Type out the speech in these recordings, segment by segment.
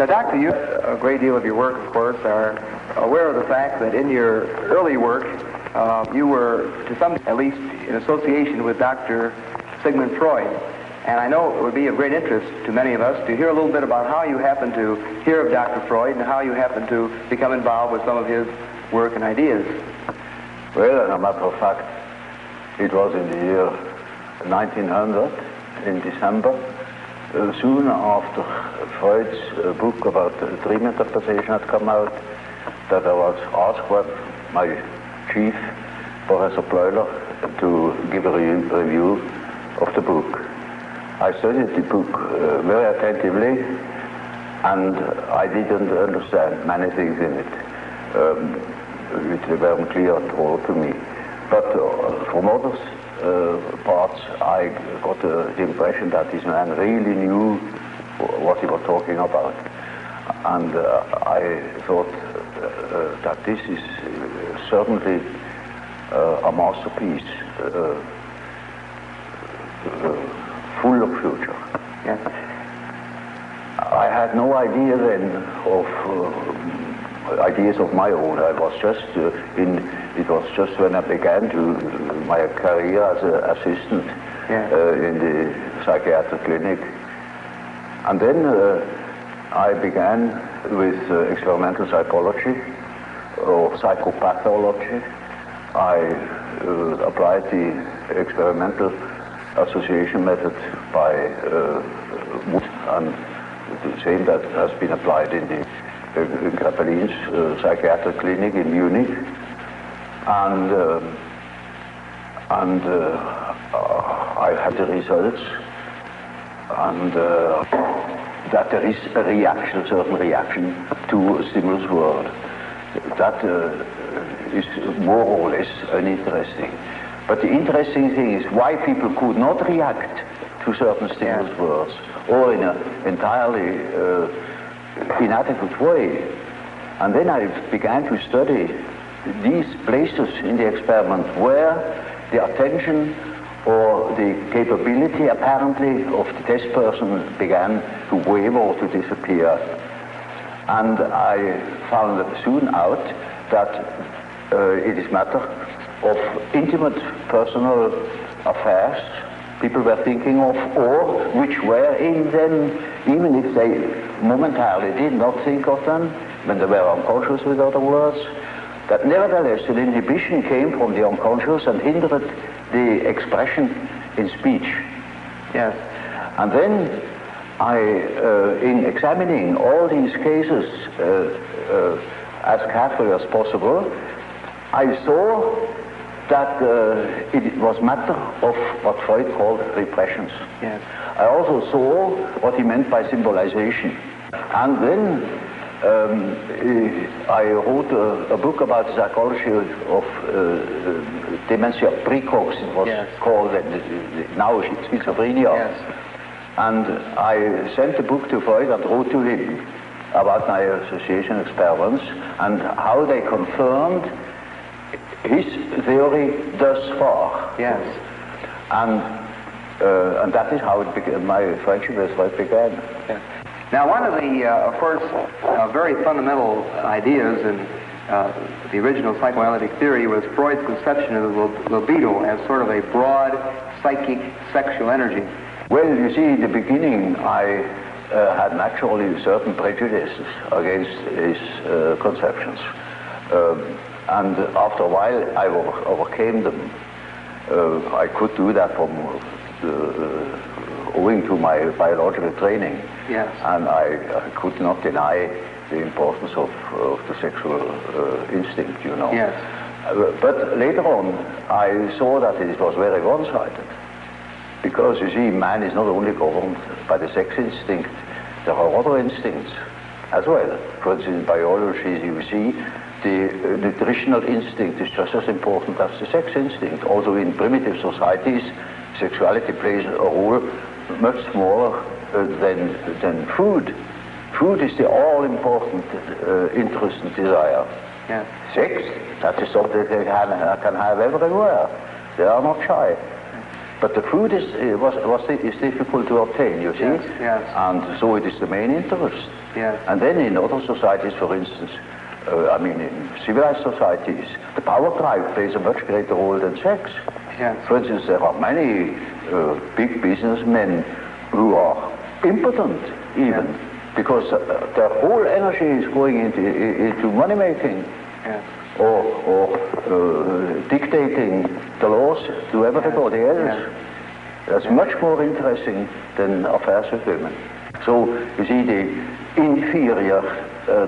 Now, Doctor, you, a great deal of your work, of course, are aware of the fact that in your early work, you were, to some, at least in association with Dr. Sigmund Freud. And I know it would be of great interest to many of us to hear a little bit about how you happened to hear of Dr. Freud and how you happened to become involved with some of his work and ideas. Well, as a matter of fact, it was in the year 1900, in December, soon after Freud's book about dream interpretation had come out, that I was asked by my chief, Professor Bleuler, to give a review of the book. I studied the book very attentively, and I didn't understand many things in it. It weren't clear at all to me. But from other parts, I got the impression that this man really knew what he was talking about. And I thought that this is certainly a masterpiece, full of future. Yes. I had no idea then of ideas of my own. I was just it was just when I began my career as an assistant in the psychiatric clinic. And then I began with experimental psychology or psychopathology. I applied the experimental association method by Wood, and the same that has been applied in the Grappelin's psychiatric clinic in Munich, and I had the results, and that there is a reaction, a certain reaction to a stimulus world. That is more or less uninteresting. But the interesting thing is why people could not react to certain stimulus words, or in an entirely inadequate way. And then I began to study these places in the experiment where the attention or the capability apparently of the test person began to waver or to disappear. And I found soon out that it is matter of intimate personal affairs people were thinking of, or which were in them, even if they momentarily did not think of them, when they were unconscious, with other words, that nevertheless an inhibition came from the unconscious and hindered the expression in speech. Yes. And then in examining all these cases as carefully as possible, I saw that it was matter of what Freud called repressions. Yes. I also saw what he meant by symbolization. And then I wrote a book about the psychology of dementia precox, it was called, now schizophrenia. Yes. And I sent the book to Freud and wrote to him about my association experiments and how they confirmed his theory thus far. Yes. And that is how it began, my friendship with Freud began. Yes. Now, one of the, of course, very fundamental ideas in the original psychoanalytic theory was Freud's conception of the libido as sort of a broad psychic sexual energy. Well, you see, in the beginning, I had naturally certain prejudices against his conceptions. And after a while, I overcame them. I could do that from owing to my biological training. Yes. And I could not deny the importance of the sexual instinct, you know. Yes. But later on, I saw that it was very one-sided. Because, you see, man is not only governed by the sex instinct, there are other instincts as well. For instance, in biology, you see, the nutritional instinct is just as important as the sex instinct. Also, in primitive societies, sexuality plays a role much smaller than food. Food is the all-important interest and desire. Yes. Sex, that is something they can have everywhere. They are not shy. But the food is difficult to obtain, you see? Yes, yes. And so it is the main interest. Yes. And then in other societies, for instance, in civilized societies, the power drive plays a much greater role than sex. Yes. For instance, there are many big businessmen who are impotent, even, because their whole energy is going into money making. Yes. Or dictating the laws to everybody else. Yes. That's much more interesting than affairs with women. So, you see, the inferior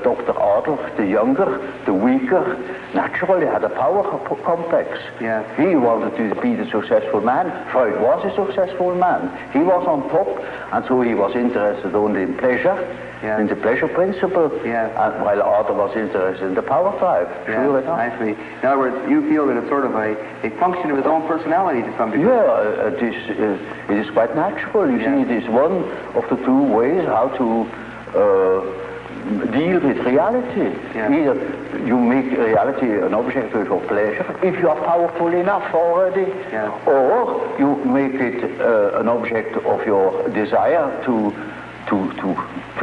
Dr. Adolf, the younger, the weaker, naturally had a power complex. Yes. He wanted to be the successful man. Freud was a successful man. He was on top, and so he was interested only in pleasure, in the pleasure principle, and while Adolf was interested in the power drive. Sure enough. I see. In other words, you feel that it's sort of a function of his own personality to some degree. Yeah, it is quite natural. You see, it is one of the two ways how to deal with reality. Either you make reality an object of your pleasure, if you are powerful enough already, or you make it an object of your desire to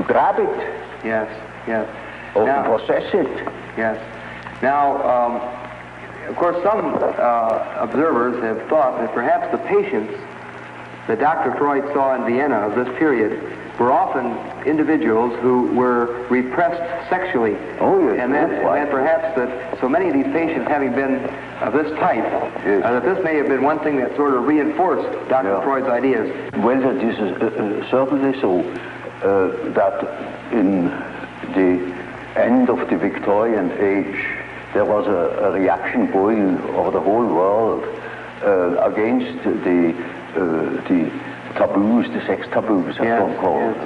grab it. Yes, yes. Or to possess it. Yes. Now, of course, some observers have thought that perhaps the patients that Dr. Freud saw in Vienna of this period were often individuals who were repressed sexually. Oh, yes. And perhaps that so many of these patients having been of this type, that this may have been one thing that sort of reinforced Dr. Freud's ideas. Well, that is certainly so, that in the end of the Victorian age, there was a reaction going over the whole world against the taboos, the sex taboos, as one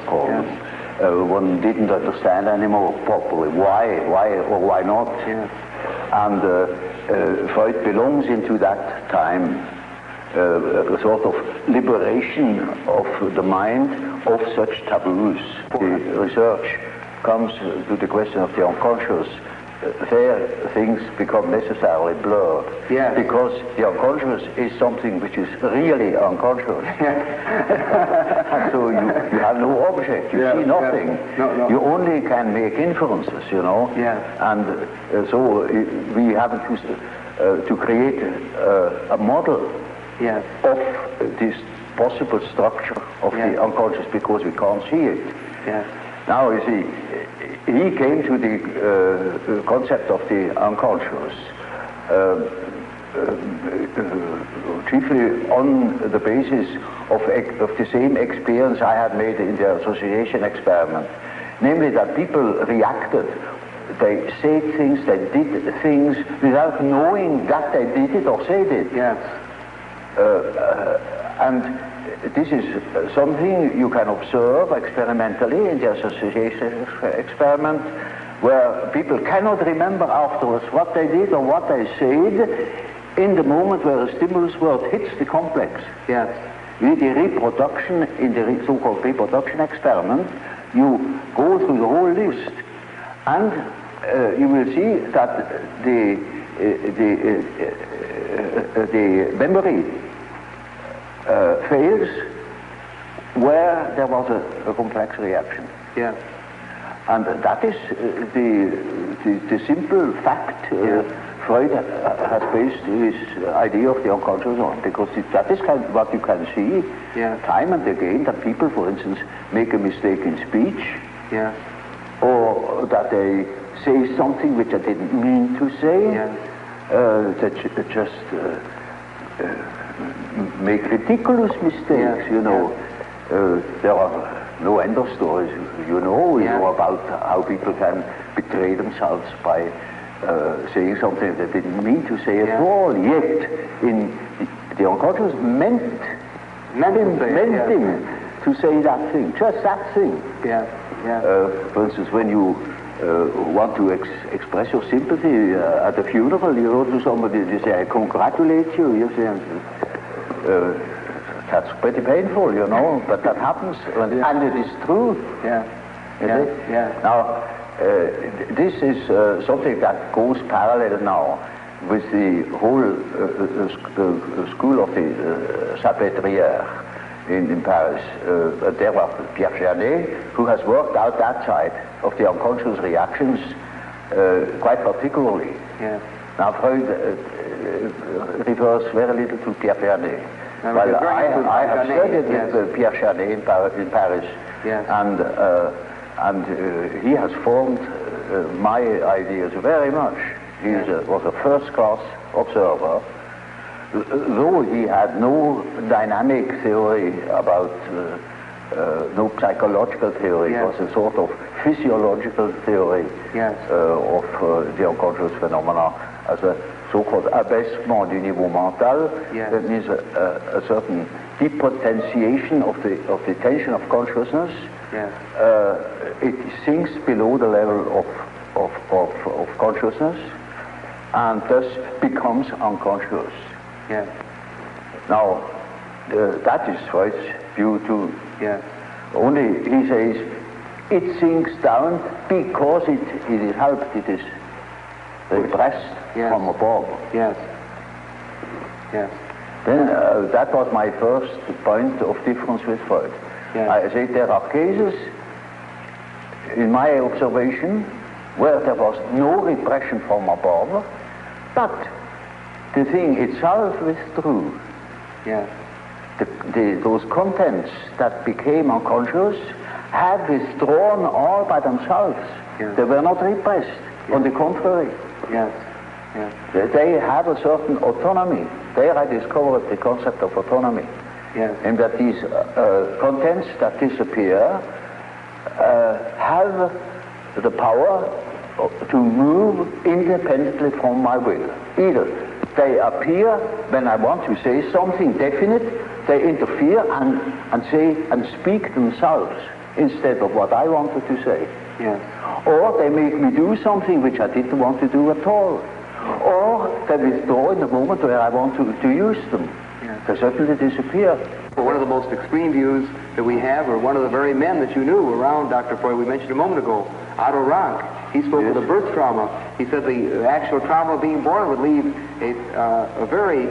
called them. One didn't understand anymore properly why or why not. And Freud belongs into that time, a sort of liberation of the mind of such taboos. The research comes to the question of the unconscious. There things become necessarily blurred, because the unconscious is something which is really unconscious. And so you have no object, you see nothing. No. You only can make inferences, you know. And so we have to create a model of this possible structure of the unconscious, because we can't see it. Now, you see, he came to the concept of the unconscious chiefly on the basis of the same experience I had made in the association experiment, namely that people reacted. They said things, they did things without knowing that they did it or said it. And this is something you can observe experimentally in the association experiment, where people cannot remember afterwards what they did or what they said in the moment where the stimulus word hits the complex. With the reproduction, in the so-called reproduction experiment, you go through the whole list, and you will see that the memory fails where there was a complex reaction. And that is the simple fact Freud has based his idea of the unconscious on, because that is what you can see time and again, that people, for instance, make a mistake in speech, or that they say something which they didn't mean to say, that just make ridiculous mistakes, you know. There are no end of stories, you know about how people can betray themselves by saying something they didn't mean to say at all, yet in the unconscious meant him to say that thing, just that thing. For instance, when you want to express your sympathy at a funeral, you go to somebody and you say, I congratulate you. You say, that's pretty painful, you know, but that happens, and it is true. Now, this is something that goes parallel now with the whole school of the Salpêtrière in Paris. There was Pierre Janet, who has worked out that side of the unconscious reactions quite particularly. Yes. Now Freud refers very little to Pierre Janet. Well, I have studied with Pierre Janet in Paris, yes. and he has formed my ideas very much. He was a first-class observer, though he had no dynamic theory about, no psychological theory. Yes. It was a sort of physiological theory Yes. Of the unconscious phenomena as a so-called abaissement du niveau mental. Yes. That means a certain depotentiation of the tension of consciousness. Yes. It sinks below the level of consciousness and thus becomes unconscious. Yes. Now, that is Freud's view too. Yes. Only he says it sinks down because it is helped, it is repressed from above. Yes. Yes. Then that was my first point of difference with Freud. Yes. I say there are cases, in my observation, where there was no repression from above, but the thing itself withdrew. Yes. Those contents that became unconscious had withdrawn all by themselves. Yes. They were not repressed. Yes. On the contrary. Yes. Yes. They have a certain autonomy. There I discovered the concept of autonomy. Yes. And that these contents that disappear have the power to move independently from my will. Either they appear when I want to say something definite, they interfere and say and speak themselves instead of what I wanted to say. Yes. Or they make me do something which I didn't want to do at all. Or they withdraw in the moment where I want to use them. Yes. They suddenly disappear. One of the most extreme views that we have, or one of the very men that you knew around Dr. Freud, we mentioned a moment ago, Otto Rank. He spoke of the birth trauma. He said the actual trauma of being born would leave a very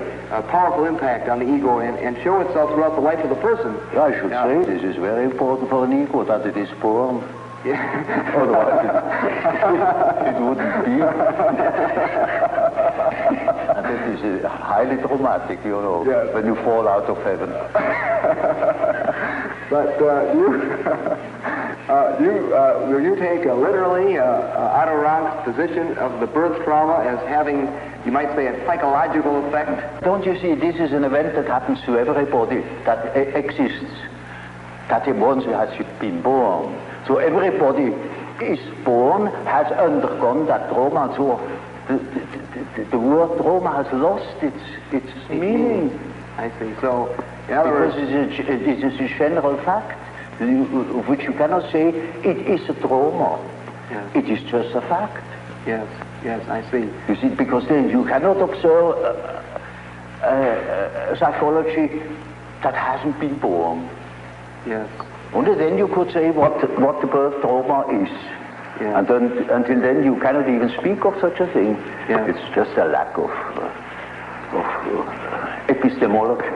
powerful impact on the ego and show itself throughout the life of the person. I should say this is very important for an ego, that it is born. Yeah. Otherwise it wouldn't be. And that is highly traumatic, you know, yes. when you fall out of heaven. But will you take literally Otto Rank's position of the birth trauma as having, you might say, a psychological effect? Don't you see, this is an event that happens to everybody that exists, that once has been born. So everybody is born, has undergone that trauma, and so the word trauma has lost its meaning. I see. So, in other words, it is a general fact, of which you cannot say it is a trauma. Yes. It is just a fact. Yes, yes, I see. You see, because then you cannot observe psychology that hasn't been born. Yes. Only then you could say what the birth trauma is. Yeah. And then, until then you cannot even speak of such a thing. Yeah. It's just a lack of epistemology.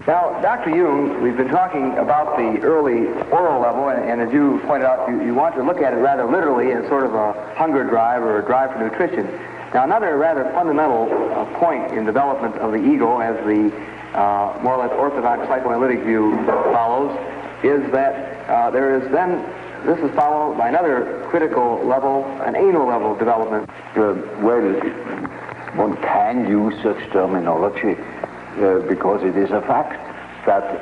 Now, Dr. Jung, we've been talking about the early oral level, and as you pointed out, you want to look at it rather literally as sort of a hunger drive or a drive for nutrition. Now, another rather fundamental point in development of the ego, as the more or less orthodox psychoanalytic view follows, is that there is then, this is followed by another critical level, an anal level development. Well, one can use such terminology because it is a fact that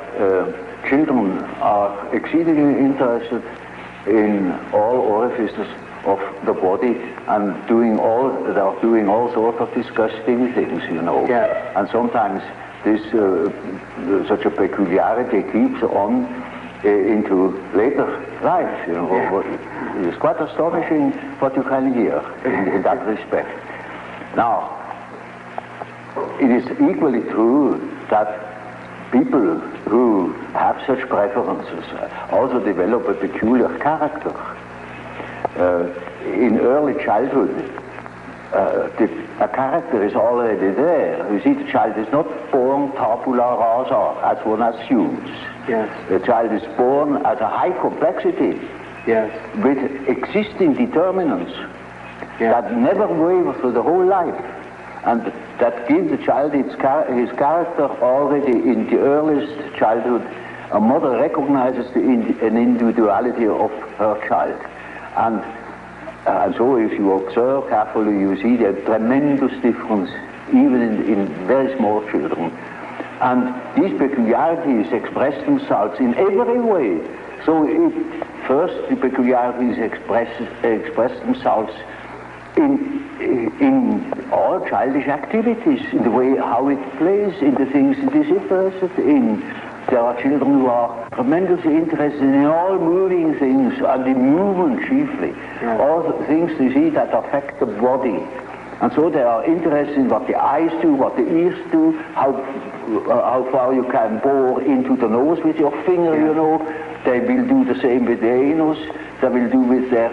children are exceedingly interested in all orifices of the body and they are doing all sorts of disgusting things, you know. Yeah. And sometimes this such a peculiarity keeps on into later life, you know. Yeah. It is quite astonishing what you can hear in that respect. Now, it is equally true that people who have such preferences also develop a peculiar character. In early childhood, A character is already there. You see, the child is not born tabula rasa, as one assumes. Yes. The child is born as a high complexity. Yes. With existing determinants. Yes. That never waver for the whole life. And that gives the child his character already in the earliest childhood. A mother recognizes an individuality of her child. And so if you observe carefully, you see the tremendous difference even in very small children. And these peculiarities express themselves in every way. So first the peculiarities express themselves in all childish activities, in the way how it plays, in the things it is interested in. There are children who are tremendously interested in all moving things, and in movement chiefly. Yeah. All the things you see that affect the body. And so they are interested in what the eyes do, what the ears do, how far you can bore into the nose with your finger, yeah. You know. They will do the same with the anus. They will do with their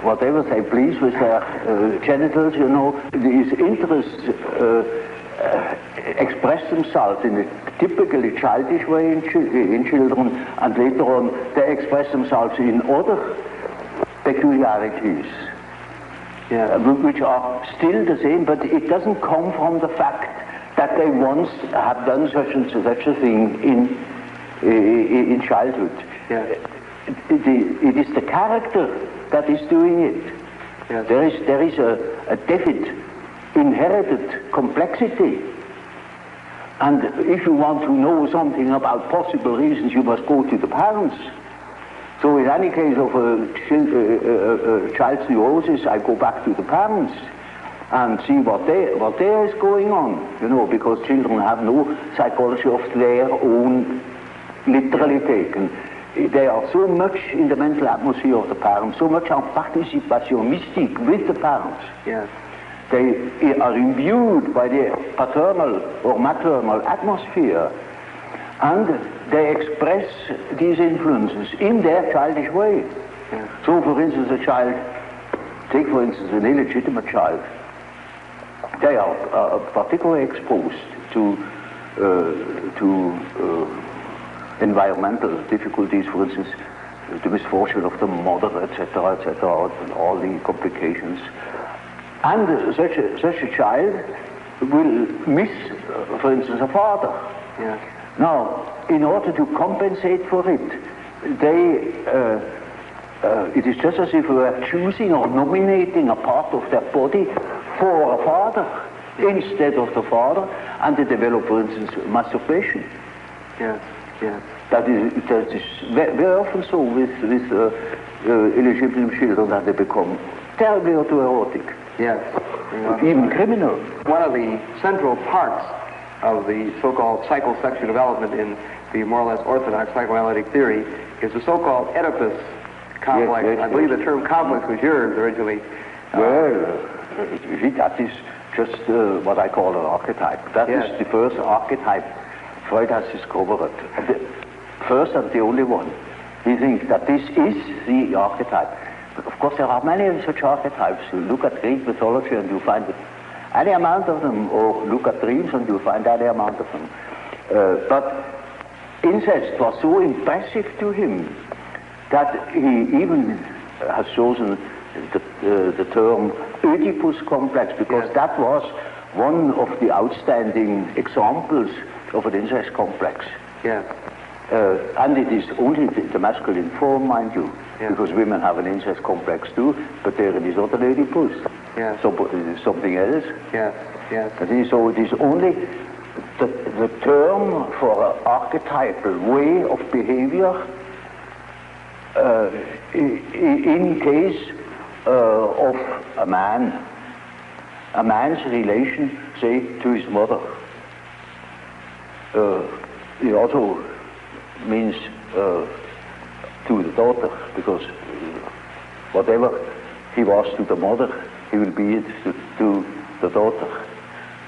whatever they please with their genitals, you know. These interests express themselves in a typically childish way in children, and later on they express themselves in other peculiarities, yeah. Which are still the same, but it doesn't come from the fact that they once have done such and such a thing in childhood. Yeah. It is the character that is doing it. Yes. There is a definite inherited complexity. And if you want to know something about possible reasons, you must go to the parents. So in any case of a child's neurosis, I go back to the parents and see what there is going on, you know, because children have no psychology of their own, literally taken. They are so much in the mental atmosphere of the parents, so much en participation mystique with the parents. Yes. They are imbued by the paternal or maternal atmosphere, and they express these influences in their childish way. Yeah. So, for instance, a child, take for instance an illegitimate child, they are particularly exposed to environmental difficulties, for instance, the misfortune of the mother, etc., and all the complications. And such a child will miss, for instance, a father. Yeah. Now, in order to compensate for it, it is just as if we were choosing or nominating a part of their body for a father instead of the father, and they develop, for instance, masturbation. Yeah. Yeah. That is very often so with illegitimate children, that they become terribly autoerotic. Yes. Even criminal. One of the central parts of the so-called psychosexual development in the more or less orthodox psychoanalytic theory is the so-called Oedipus complex. Yes, I believe the term complex was yours originally. Well, you see, that is just what I call an archetype. That is the first archetype Freud has discovered. The first and the only one. He thinks that this is the archetype. But of course, there are many such archetypes. You look at Greek mythology and you find any amount of them, or look at dreams and you find any amount of them. But incest was so impressive to him that he even has chosen the term Oedipus complex, because that was one of the outstanding examples of an incest complex. Yeah. And it is only the masculine form, mind you, because women have an incest complex too, but there it is not an Oedipus. Yeah. So it is something else. Yeah. Yeah. So it is only the term for an archetypal way of behavior in case of a man's relation, say, to his mother. It also means to the daughter, because whatever he was to the mother, he will be it to the daughter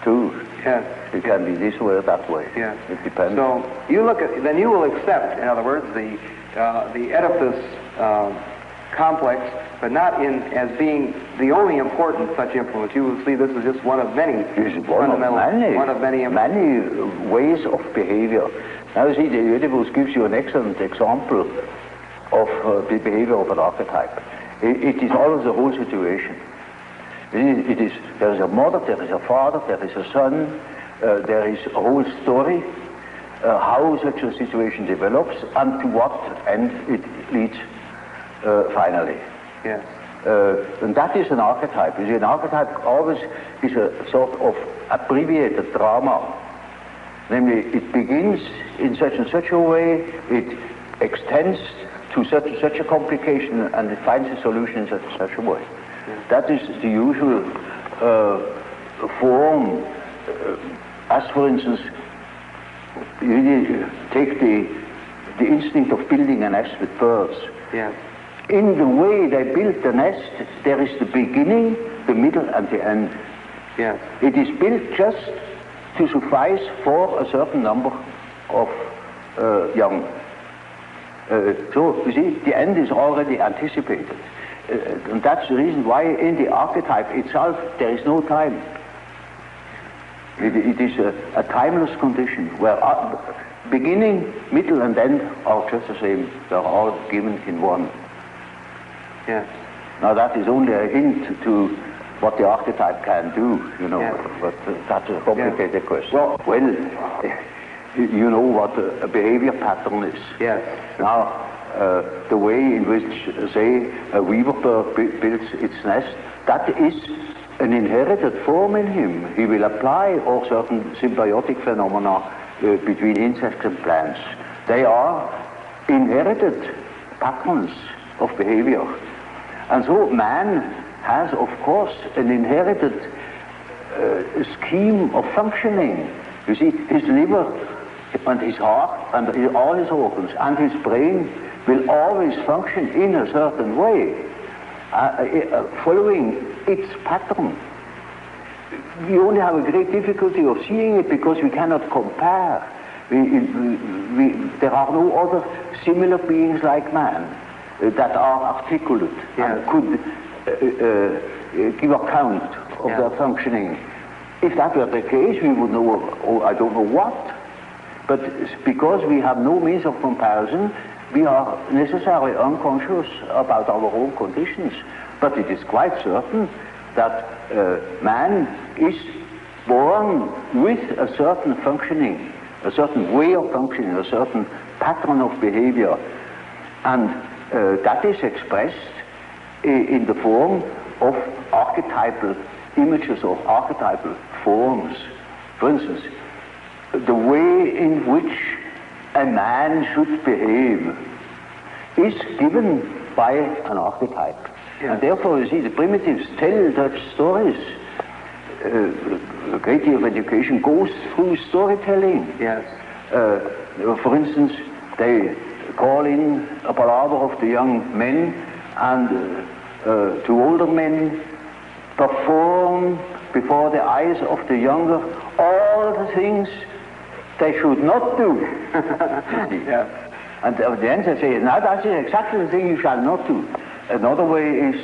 too. Yeah. It can be this way or that way. Yeah. It depends. So you look at, then you will accept, in other words, the Oedipus complex, but not in as being the only important such influence. You will see this is just one of many fundamental, one of many ways of behavior. Now, you see, the Oedipus gives you an excellent example of the behavior of an archetype. It is always the whole situation. There is a mother, there is a father, there is a son, there is a whole story, how such a situation develops, and to what end it leads finally. Yes. And that is an archetype. You see, an archetype always is a sort of abbreviated drama. Namely, it begins in such and such a way, it extends to such and such a complication, and it finds a solution in such and such a way. Yes. That is the usual form. As for instance, you take the instinct of building a nest with birds. Yes. In the way they build the nest, there is the beginning, the middle, and the end. Yes. It is built just to suffice for a certain number of young. So, you see, the end is already anticipated. And that's the reason why in the archetype itself there is no time. It is a timeless condition where beginning, middle, and end are just the same. They're all given in one. Yes. Now that is only a hint to what the archetype can do, you know, yes. But that's a complicated question. Well, you know what a behavior pattern is. Yes. Now, the way in which, say, a weaver bird builds its nest, that is an inherited form in him. He will apply all certain symbiotic phenomena between insects and plants. They are inherited patterns of behavior. And so man has, of course, an inherited scheme of functioning. You see, his liver and his heart and all his organs and his brain will always function in a certain way, following its pattern. We only have a great difficulty of seeing it because we cannot compare. There are no other similar beings like man that are articulate and could give account of their functioning. If that were the case, we would know, I don't know what. But because we have no means of comparison, we are necessarily unconscious about our own conditions. But it is quite certain that man is born with a certain functioning, a certain way of functioning, a certain pattern of behavior. And that is expressed in the form of archetypal images, of archetypal forms. For instance, the way in which a man should behave is given by an archetype. Yeah. And therefore, you see, the primitives tell such stories. A great deal of education goes through storytelling. Yes. For instance, they call in a palaver of the young men and to older men, perform before the eyes of the younger all the things they should not do. Yeah. And at the end they say, now that is exactly the thing you shall not do. Another way is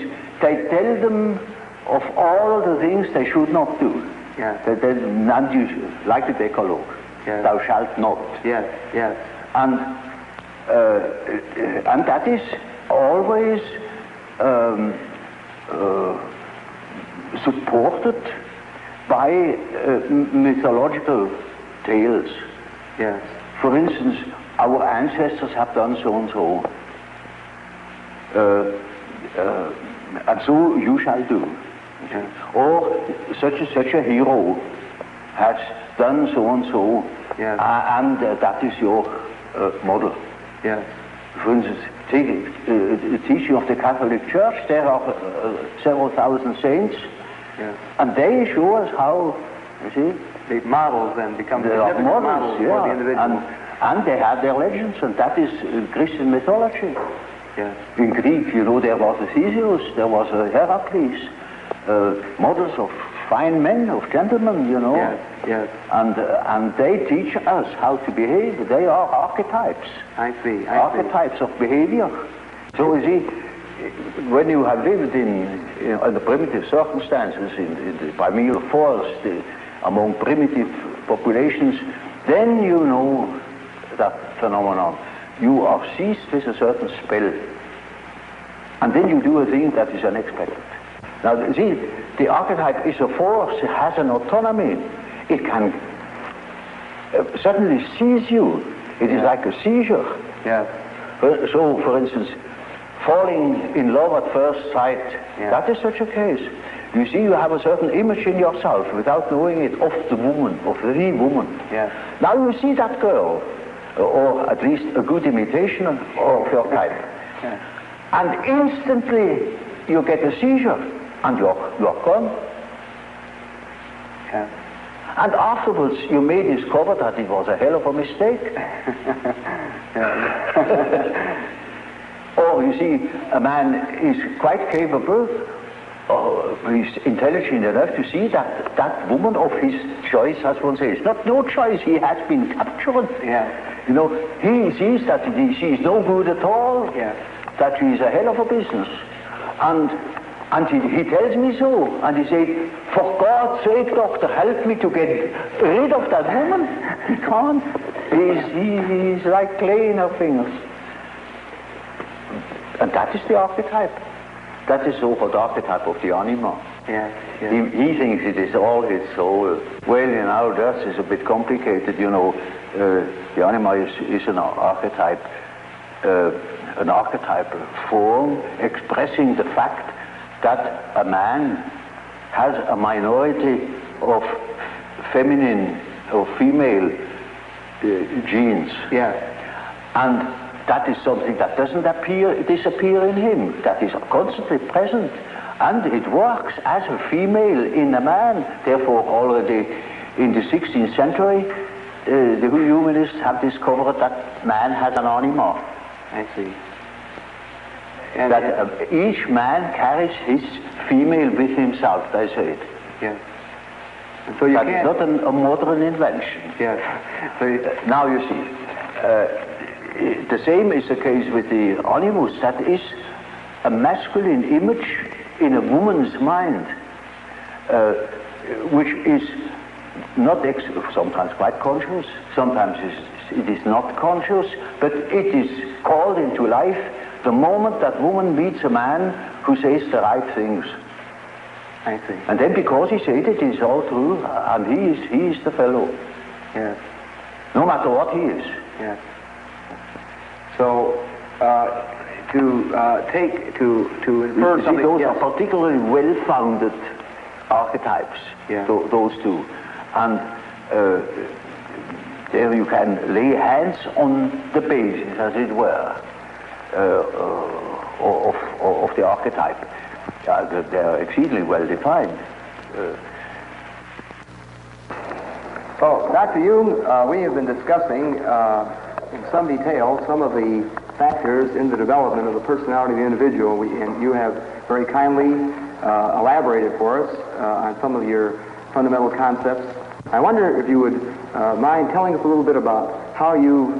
they tell them of all the things they should not do. Yeah. None you should, like the Decalogue. Yeah. Thou shalt not. Yes, yes. And that is always supported by mythological tales. Yes. For instance, our ancestors have done so and so, and so you shall do. Yes. Or such a hero has done so and so, yes. And that is your model. Yes. For instance, take the teaching of the Catholic Church. There are several thousand saints, yes. And they show us how, you see, the models then become the models for the individual. And they have their legends, and that is Christian mythology. Yes. In Greek, you know, there was a Theseus, there was a Heracles, models of fine men, of gentlemen, you know. Yes, yes. And they teach us how to behave. They are archetypes. I see. Archetypes of behavior. So you see, when you have lived in under primitive circumstances, in the primeval forest, among primitive populations, then you know that phenomenon. You are seized with a certain spell, and then you do a thing that is unexpected. Now, see, the archetype is a force, it has an autonomy. It can suddenly seize you. It is like a seizure. Yeah. So, for instance, falling in love at first sight, that is such a case. You see, you have a certain image in yourself without knowing it of the woman, of the woman. Yeah. Now you see that girl, or at least a good imitation of your type. Yeah. And instantly you get a seizure, and you're gone. Yeah. And afterwards you may discover that it was a hell of a mistake. Or you see, a man is quite capable, he's intelligent enough to see that that woman of his choice, as one says, not no choice, he has been captured. Yeah. You know, he sees that she is no good at all, that she is a hell of a business. And he tells me so, and he said, for God's sake, doctor, help me to get rid of that woman. He can't. He's like clay in her fingers. And that is the archetype. That is the so-called archetype of the anima. Yeah. He thinks it is all his soul. Well, you know, that is a bit complicated, you know. The anima is an archetype form expressing the fact that a man has a minority of feminine or female genes. Yeah. And that is something that doesn't disappear in him, that is constantly present. And it works as a female in a man. Therefore, already in the 16th century, the humanists have discovered that man has an anima. I see. And that each man carries his female with himself, they say it. Yeah. And so you that can't... is not a modern invention. Yes. So now you see, the same is the case with the animus. That is a masculine image in a woman's mind, which is not sometimes quite conscious, sometimes it is not conscious, but it is called into life the moment that woman meets a man who says the right things. I see. And then because he said it is all true, and he is the fellow. Yes. No matter what he is. Yes. So to infer something. Those are particularly well-founded archetypes. Yeah. Those two, and there you can lay hands on the basis, as it were, of the archetype. They are exceedingly well defined. Dr. Jung, we have been discussing in some detail some of the factors in the development of the personality of the individual, and you have very kindly elaborated for us on some of your fundamental concepts. I wonder if you would mind telling us a little bit about how you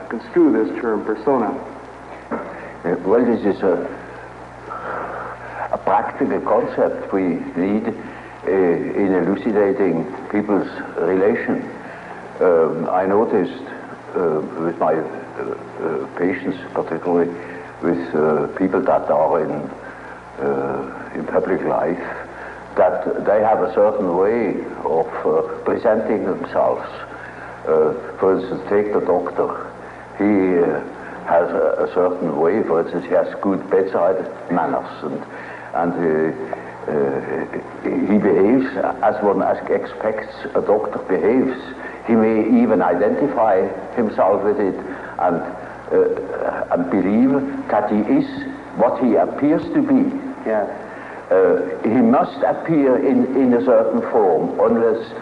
construe this term, persona. Well, this is a practical concept we need in elucidating people's relation. I noticed with my patients, particularly with people that are in public life, that they have a certain way of presenting themselves. For instance, take the doctor. He has a certain way. For instance, he has good bedside manners, and he behaves as one expects a doctor behaves. He may even identify himself with it and believe that he is what he appears to be. Yeah. He must appear in a certain form, unless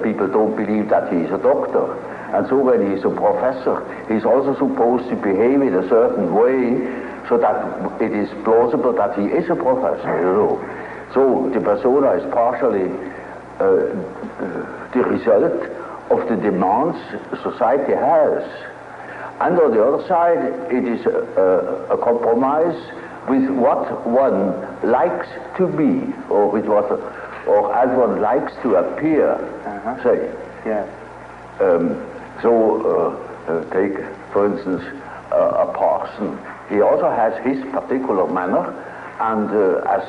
people don't believe that he is a doctor. And so when he is a professor, he's also supposed to behave in a certain way so that it is plausible that he is a professor, you know. So the persona is partially the result of the demands society has. And on the other side, it is a compromise with what one likes to be, or with what, or as one likes to appear, say. Yes. Take, for instance, a parson. He also has his particular manner, and as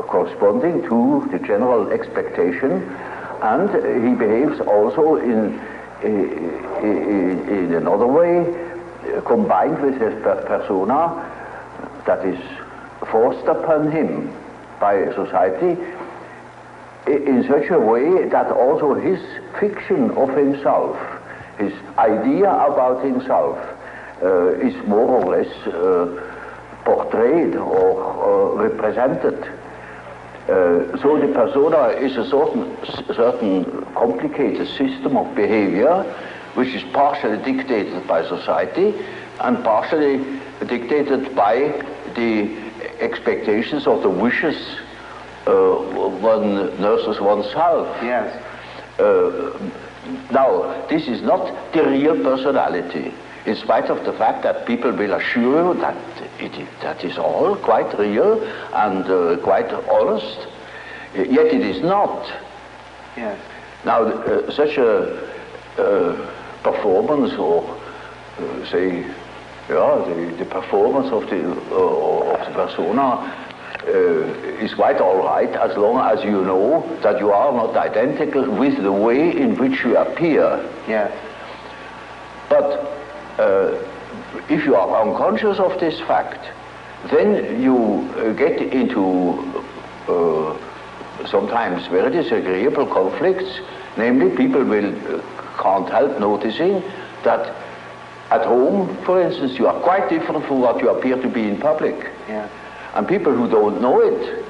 corresponding to the general expectation, and he behaves also in another way, combined with his persona that is forced upon him by society, in such a way that also his fiction of himself, his idea about himself, is more or less portrayed or represented. So the persona is a certain complicated system of behavior which is partially dictated by society and partially dictated by the expectations or the wishes one nurses oneself. Yes. Now, this is not the real personality, in spite of the fact that people will assure you that that is all quite real and quite honest, yet it is not. Yes. Now, such a performance, or say, the performance of the persona is quite all right, as long as you know that you are not identical with the way in which you appear. Yes. But if you are unconscious of this fact, then you get into sometimes very disagreeable conflicts. Namely, people can't help noticing that at home, for instance, you are quite different from what you appear to be in public. Yeah. And people who don't know it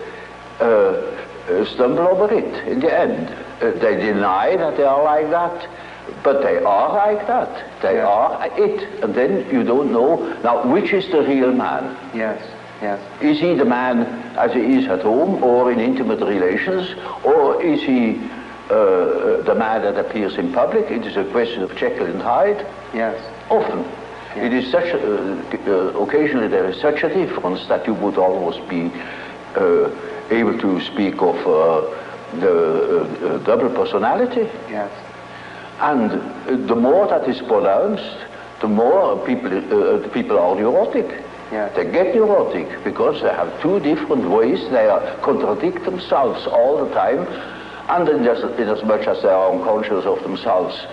stumble over it in the end. They deny that they are like that, but they are like that. They are it. And then you don't know, now, which is the real man? Yes, yes. Is he the man as he is at home or in intimate relations, or is he the man that appears in public? It is a question of Jekyll and Hyde. Yes. Often. It is such, occasionally there is such a difference that you would almost be able to speak of the double personality. Yes. And the more that is pronounced, the more people are neurotic. Yes. They get neurotic because they have two different ways. They contradict themselves all the time, and in as much as they are unconscious of themselves,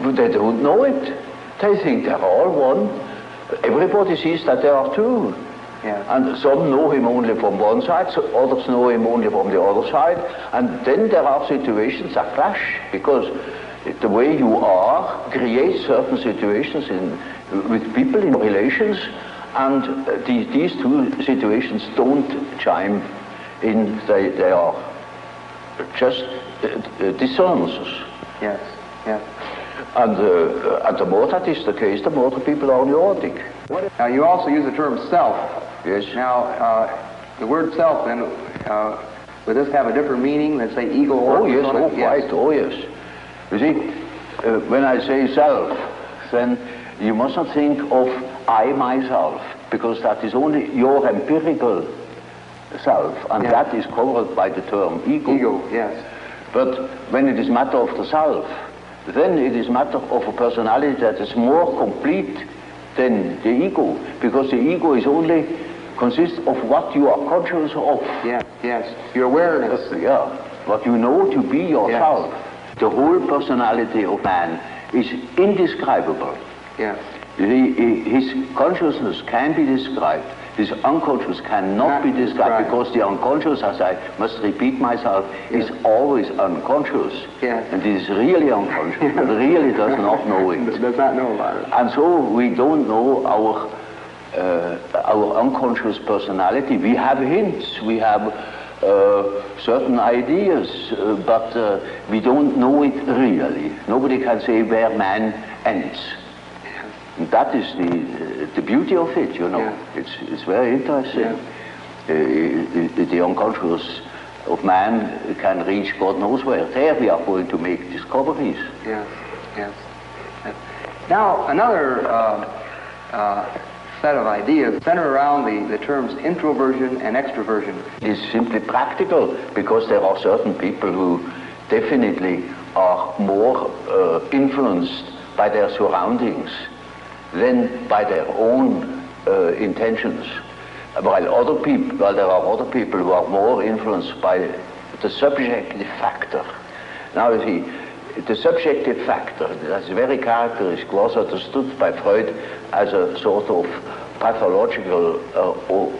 they don't know it. They think they're all one. Everybody sees that there are two. Yeah. And some know him only from one side, so others know him only from the other side. And then there are situations that clash, because the way you are creates certain situations with people in relations, and these two situations don't chime in. They are just dissonances. Yes, yes. And the more that is the case, the more the people are neurotic. Now, you also use the term self. Yes. Now, the word self, then, would this have a different meaning than, say, ego or... Oh, yes, oh, quite, oh, yes. You see, when I say self, then you must not think of I, myself, because that is only your empirical self, and that is covered by the term ego. Ego, yes. But when it is matter of the self, then it is matter of a personality that is more complete than the ego, because the ego is only consists of what you are conscious of. Yes, yes. Your awareness. What you know to be yourself. Yes. The whole personality of man is indescribable. Yes. His consciousness can be described. His unconscious cannot be described, because the unconscious, as I must repeat myself, is always unconscious. Yes. And it is really unconscious. It really does not know it. Does not know about it. And so we don't know our unconscious personality. We have hints. We have certain ideas, but we don't know it really. Nobody can say where man ends. And that is the beauty of it, you know. Yeah. It's very interesting. Yeah. The unconscious of man can reach God knows where. There we are going to make discoveries. Yes, yes. Now, another set of ideas center around the terms introversion and extroversion. It's simply practical because there are certain people who definitely are more influenced by their surroundings than by their own intentions. While there are other people who are more influenced by the subjective factor. Now you see, the subjective factor, that's very characteristic, was understood by Freud as a sort of pathological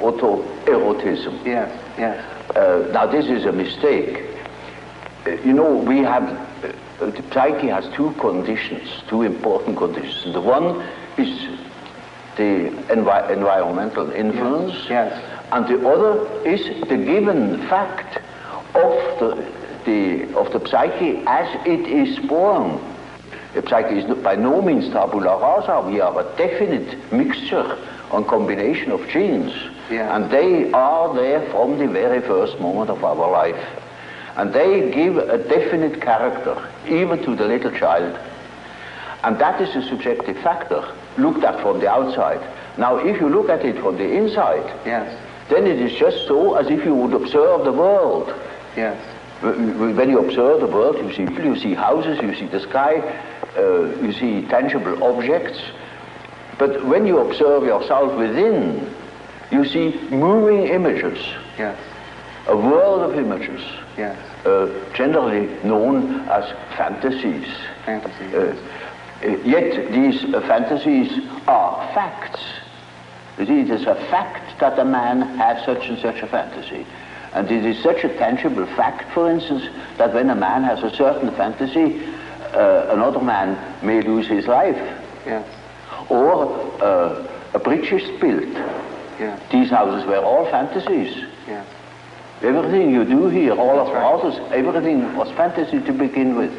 autoerotism. Yes, yes. Now this is a mistake. You know, we have, the psyche has two conditions, two important conditions. The one is the environmental influence, yes. And the other is the given fact of the psyche as it is born. The psyche is by no means tabula rasa. We are a definite mixture and combination of genes, yeah. And they are there from the very first moment of our life. And they give a definite character, even to the little child. And that is a subjective factor, looked at from the outside. Now, if you look at it from the inside, yes. Then it is just so as if you would observe the world. Yes. When you observe the world, you see people, you see houses, you see the sky, you see tangible objects. But when you observe yourself within, you see moving images. Yes. A world of images. Yes. Generally known as fantasies. Fantasies. Yet these fantasies are facts. You see, it is a fact that a man has such and such a fantasy. And it is such a tangible fact, for instance, that when a man has a certain fantasy, another man may lose his life. Yes. Or a bridge is built. Yes. These houses were all fantasies. Yes. Everything you do here, all of the right. houses, everything was fantasy to begin with.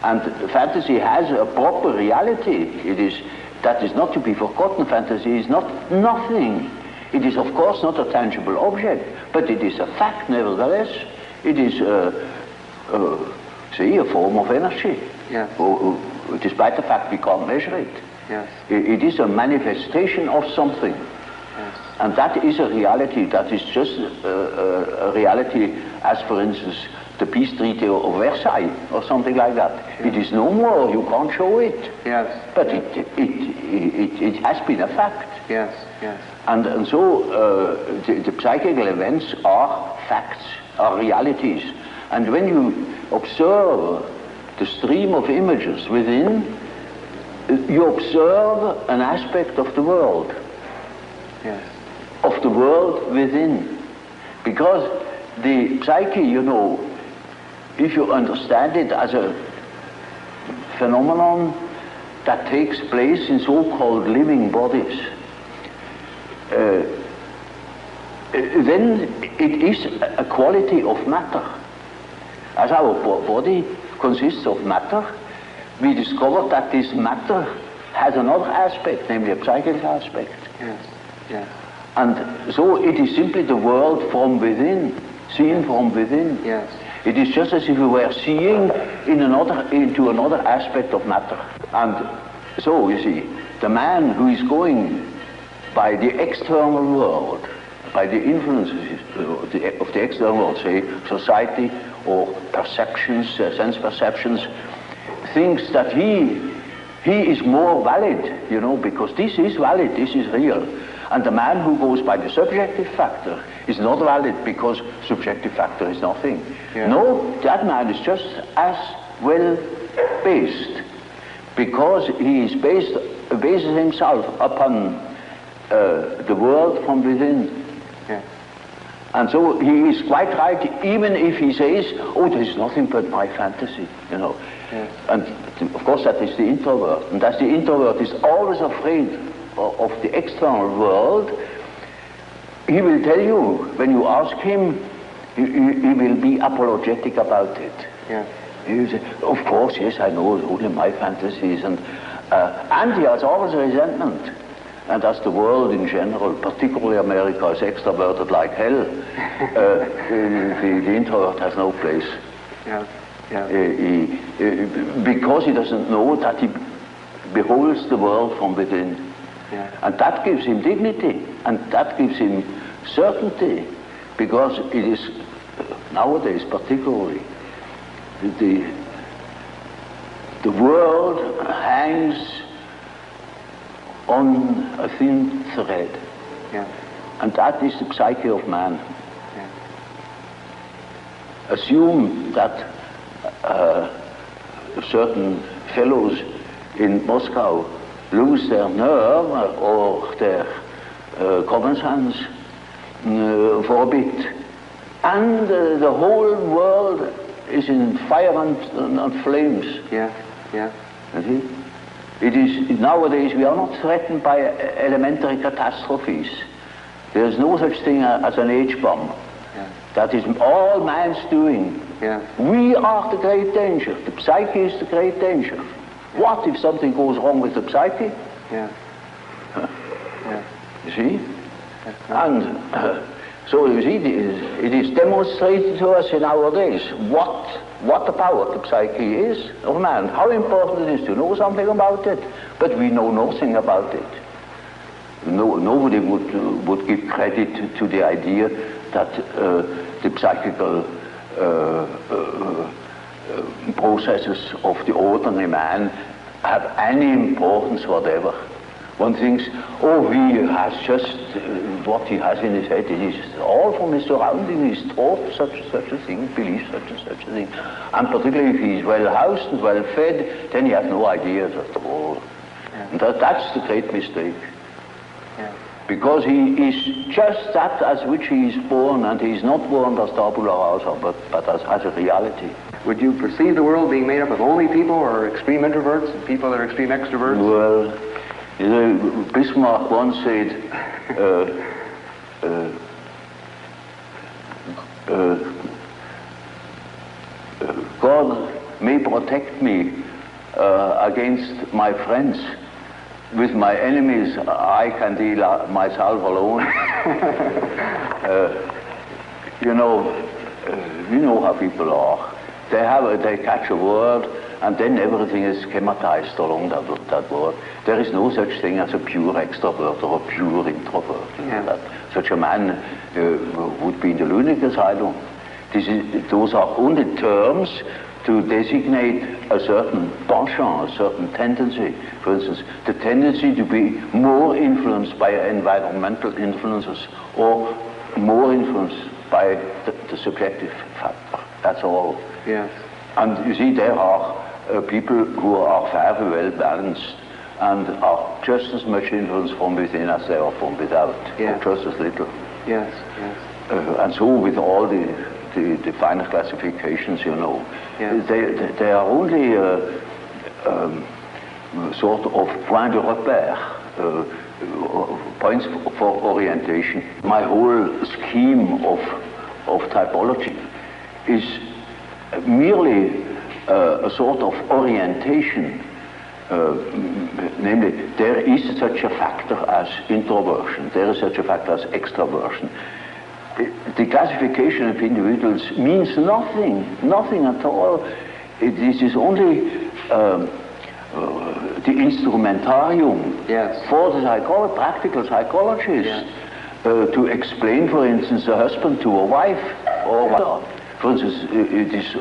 And fantasy has a proper reality. That is not to be forgotten. Fantasy is not nothing. It is, of course, not a tangible object, but it is a fact nevertheless. It is, a form of energy. Yes. Despite the fact we can't measure it. Yes. It is a manifestation of something. Yes. And that is a reality. That is just a reality as, for instance, the peace treaty of Versailles or something like that. Yes. It is no more. You can't show it. Yes. But it has been a fact. Yes. Yes. And so the psychical events are facts, are realities. And when you observe the stream of images within, you observe an aspect of the world. Yes. Of the world within. Because the psyche, you know, if you understand it as a phenomenon that takes place in so-called living bodies, then it is a quality of matter. As our body consists of matter, we discovered that this matter has another aspect, namely a psychic aspect. Yes. Yes. And so it is simply the world from within, seen from within. Yes. It is just as if we were seeing into another aspect of matter. And so, you see, the man who is going by the external world, by the influences of the external world, say society or perceptions, sense perceptions, thinks that he is more valid, you know, because this is valid, this is real. And the man who goes by the subjective factor is not valid because subjective factor is nothing. Yeah. No, that man is just as well based because he is bases himself upon the world from within. Yeah. And so he is quite right, even if he says, oh, there is nothing but my fantasy, you know. Yeah. And of course that is the introvert. And that the introvert is always afraid of the external world. He will tell you, when you ask him, he will be apologetic about it. Yeah. He will say, of course, yes, I know only my fantasies. And he has always a resentment. And as the world in general, particularly America, is extroverted like hell, the introvert has no place. Yeah. Yeah. Because he doesn't know that he beholds the world from within. Yeah. And that gives him dignity, and that gives him certainty, because it is, nowadays particularly, the world hangs on a thin thread. Yeah. And that is the psyche of man. Yeah. Assume that certain fellows in Moscow lose their nerve or their common sense for a bit, and the whole world is in fire and flames. Yeah. Yeah. You see? It is, nowadays we are not threatened by elementary catastrophes. There is no such thing as an H-bomb. Yeah. That is all man's doing. Yeah. We are the great danger. The psyche is the great danger. Yeah. What if something goes wrong with the psyche? Yeah. Yeah. You see? And so you see, it is demonstrated to us in our days what the power of the psyche is of man, how important it is to know something about it, but we know nothing about it. Nobody would give credit to the idea that the psychical processes of the ordinary man have any importance whatever. One thinks, oh, he has just what he has in his head. It is all from his surrounding. He's taught such a thing, believes such a thing. And particularly if he's well housed and well fed, then he has no ideas at all. Yeah. And that's the great mistake. Yeah. Because he is just that as which he is born, and he is not born as tabula rasa, but as a reality. Would you perceive the world being made up of only people or extreme introverts and people that are extreme extroverts? Well, you know, Bismarck once said, God may protect me against my friends. With my enemies, I can deal myself alone. You know how people are. They catch a word, and then everything is schematized along that word. There is no such thing as a pure extrovert or a pure introvert. Yeah. That such a man would be in the lunatic asylum. Those are only terms to designate a certain penchant, a certain tendency. For instance, the tendency to be more influenced by environmental influences or more influenced by the subjective factor. That's all. Yes. And you see, there are people who are very well balanced and are just as much influenced from within as they are from without, Yeah. or just as little. Yes. Yes. And so with all the finer classifications, you know, Yes. they are only sort of point de repère, points for orientation. My whole scheme of typology is merely a sort of orientation. Namely, there is such a factor as introversion, there is such a factor as extroversion. The classification of individuals means nothing at all. This is only the instrumentarium, yes, for the practical psychologists, yes, to explain, for instance, a husband to a wife, or for instance, it is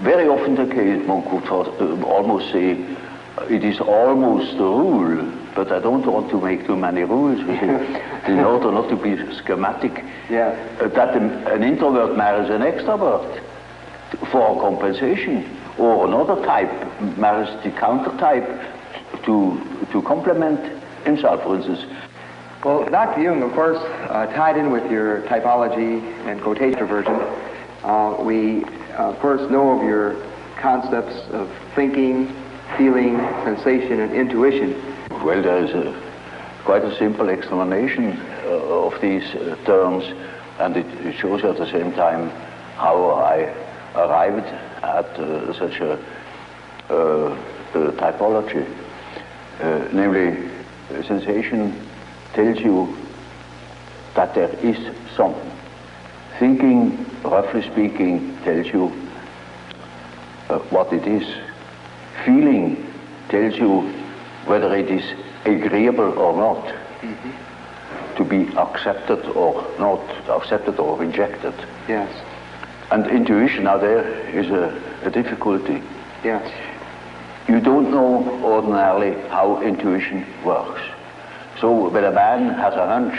very often the case, one could almost say, it is almost the rule, but I don't want to make too many rules, in order not to be schematic, yeah, that an introvert marries an extrovert for compensation, or another type marries the counter type to complement himself, for instance. Well, Dr. Jung, of course, tied in with your typology and quotation version, we, of course, know of your concepts of thinking, feeling, sensation, and intuition. Well, there is quite a simple explanation of these terms, and it shows at the same time how I arrived at such a typology. Namely, sensation tells you that there is something. Thinking, roughly speaking, tells you what it is. Feeling tells you whether it is agreeable or not, to be accepted or not, accepted or rejected. Yes. And intuition, now there is a difficulty. Yes. You don't know ordinarily how intuition works. So when a man has a hunch,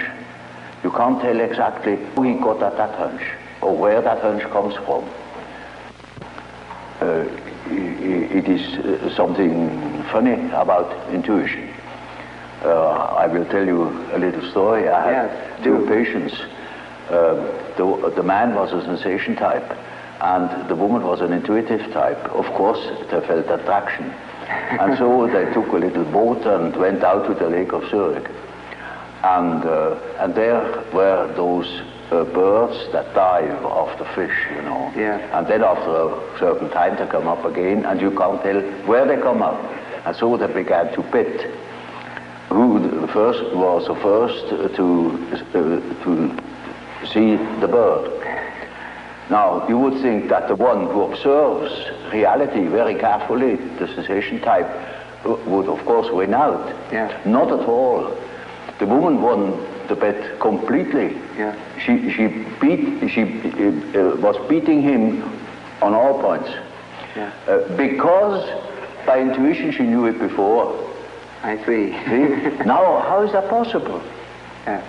you can't tell exactly who he got at that hunch or where that hunch comes from. It is something funny about intuition. I will tell you a little story. I had two patients. The man was a sensation type, and the woman was an intuitive type. Of course, they felt attraction. And so they took a little boat and went out to the lake of Zurigo. And there were those birds that dive after fish, you know. Yeah. And then after a certain time they come up again, and you can't tell where they come up. And so they began to bet who was the first to see the bird. Now, you would think that the one who observes reality very carefully, the sensation type, would of course win out. Yeah. Not at all. The woman won the bet completely. Yeah. She was beating him on all points. Yeah. Because by intuition she knew it before. I see. See? Now, how is that possible? Yeah.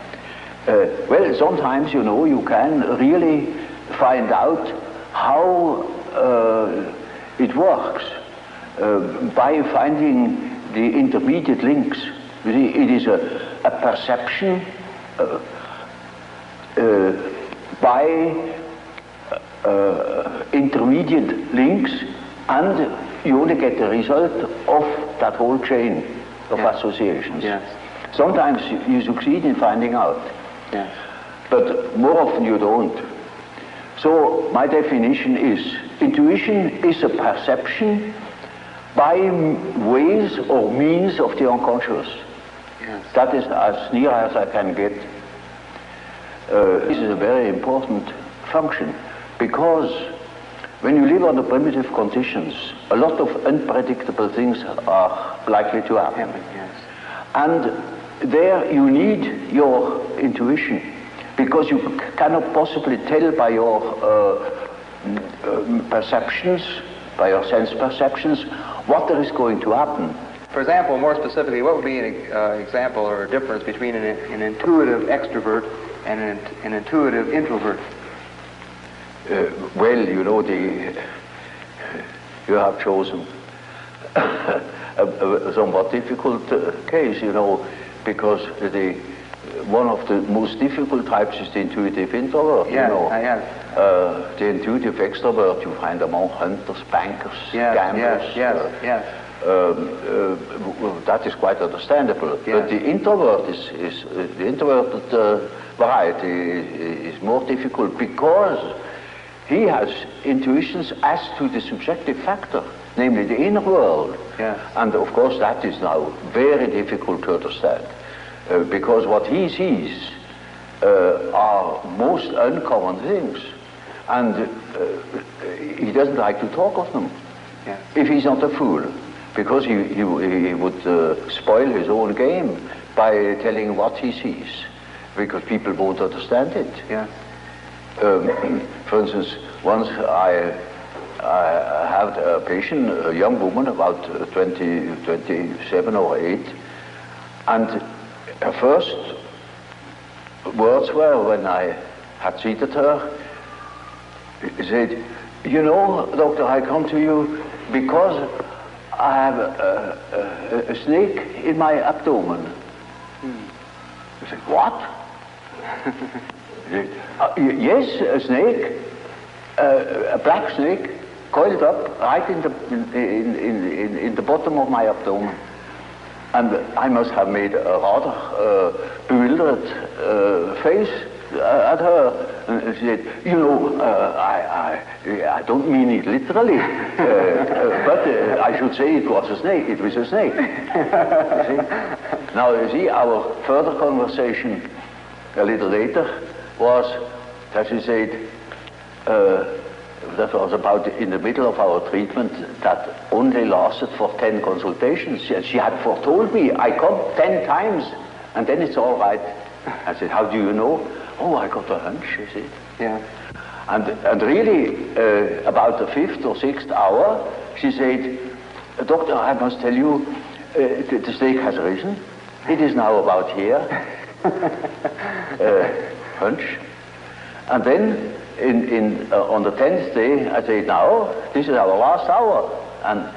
Well, sometimes, you know, you can really find out how it works by finding the intermediate links. You see, it is a perception by intermediate links, and you only get the result of that whole chain of associations. Yes. Sometimes you succeed in finding out, Yes. but more often you don't. So my definition is, intuition is a perception by ways or means of the unconscious. Yes. That is as near as I can get. This is a very important function, because when you live under primitive conditions, a lot of unpredictable things are likely to happen. Yes. And there you need your intuition, because you cannot possibly tell by your perceptions, by your sense perceptions, what there is going to happen. For example, more specifically, what would be an example or a difference between an intuitive extrovert and an intuitive introvert? Well, you know, you have chosen a somewhat difficult case, you know, because one of the most difficult types is the intuitive introvert. Yeah, you know. I have. The intuitive extrovert you find among hunters, bankers, gamblers. Yes. That is quite understandable. Yes. But the introvert the introverted variety is more difficult, because he has intuitions as to the subjective factor, namely the inner world. Yes. And of course that is now very difficult to understand, because what he sees are most uncommon things, and he doesn't like to talk of them. Yes. If he's not a fool, because he would spoil his own game by telling what he sees, because people won't understand it. Yes. For instance, once I had a patient, a young woman, about 27 or 8, and her first words were, when I had seated her, she said, "You know, doctor, I come to you because I have a snake in my abdomen." I said, "What?" Yes, a snake, a black snake, coiled up right in the bottom of my abdomen. And I must have made a rather bewildered face at her. And she said, "You know, I don't mean it literally, but I should say it was a snake. It was a snake." You see? Now, you see, our further conversation a little later was that she said, that was about in the middle of our treatment that only lasted for 10 consultations. She had foretold me, I come 10 times, and then it's all right. I said, how do you know? Oh, I got a hunch, she said. Yeah. And really, about the 5th or 6th hour, she said, Doctor, I must tell you, the stake has risen. It is now about here. Hunch. And then, on the 10th day, I said, now, this is our last hour. And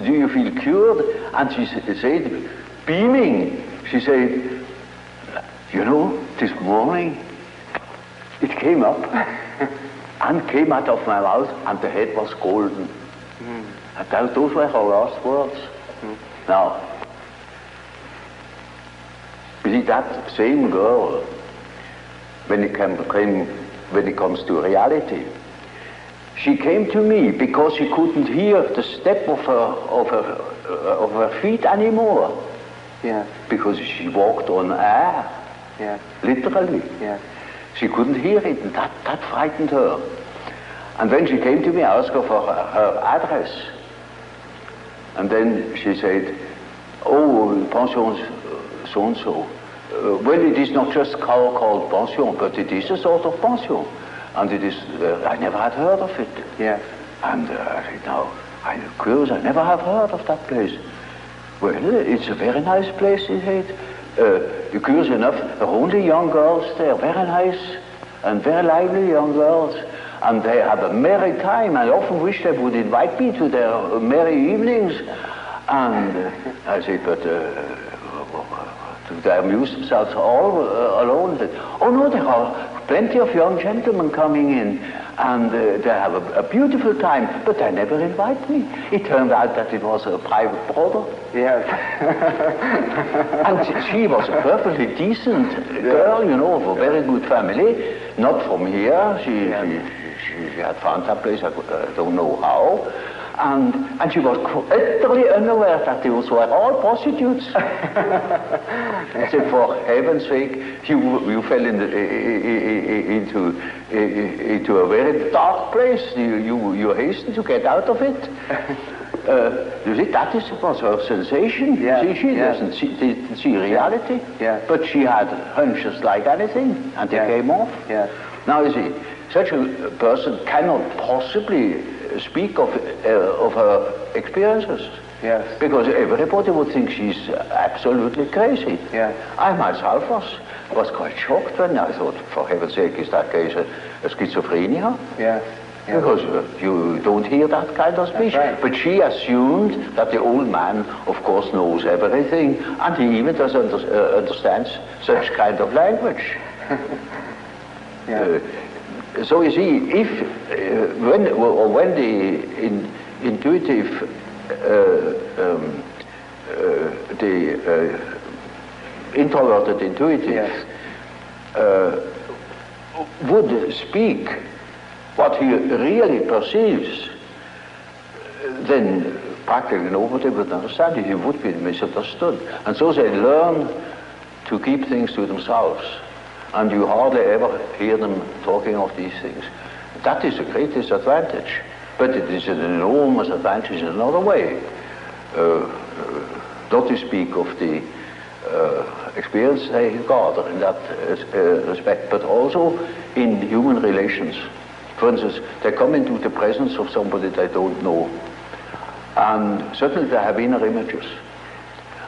do you feel cured? And she said, beaming, she said, you know, this morning, it came up and came out of my mouth, and the head was golden. And those were her last words. Now, you see, that same girl, when it comes to reality, she came to me because she couldn't hear the step of her feet anymore. Yeah. Because she walked on air. Yeah. Literally. Yeah. She couldn't hear it, and that frightened her. And when she came to me, I asked her for her address. And then she said, oh, pension so-and-so. Well, it is not just called pension, but it is a sort of pension. And it is, I never had heard of it. Yeah. And I said, no, I'm curious, I never have heard of that place. Well, it's a very nice place, he said. You're curious enough, there are only young girls there, very nice and very lively young girls. And they have a merry time. I often wish they would invite me to their merry evenings. And I said, but they amuse themselves all alone. Said, oh no, there are plenty of young gentlemen coming in, and they have a beautiful time, but they never invite me. It turned out that it was a private brother. Yes. And she was a perfectly decent girl, you know, of a very good family, not from here. She had found that place, I don't know how. And she was utterly unaware that those were all prostitutes. I said, for heaven's sake, you fell into a very dark place. You hastened to get out of it. You see, that was her sensation. Yeah. See, she didn't see reality, but she had hunches like anything, and they came off. Yeah. Now, you see, such a person cannot possibly speak of her experiences. Yes. Because everybody would think she's absolutely crazy. Yeah. I myself was quite shocked when I thought, for heaven's sake, is that case a schizophrenia? Yeah. Because you don't hear that kind of speech. Right. But she assumed that the old man, of course, knows everything, and he even doesn't understands such kind of language. Yeah. So you see, if when the intuitive, the introverted intuitive would speak what he really perceives, then practically nobody would understand it. He would be misunderstood. And so they learn to keep things to themselves. And you hardly ever hear them talking of these things. That is a great disadvantage. But it is an enormous advantage in another way. Not to speak of the experience they gather in that respect, but also in human relations. For instance, they come into the presence of somebody they don't know, and suddenly they have inner images.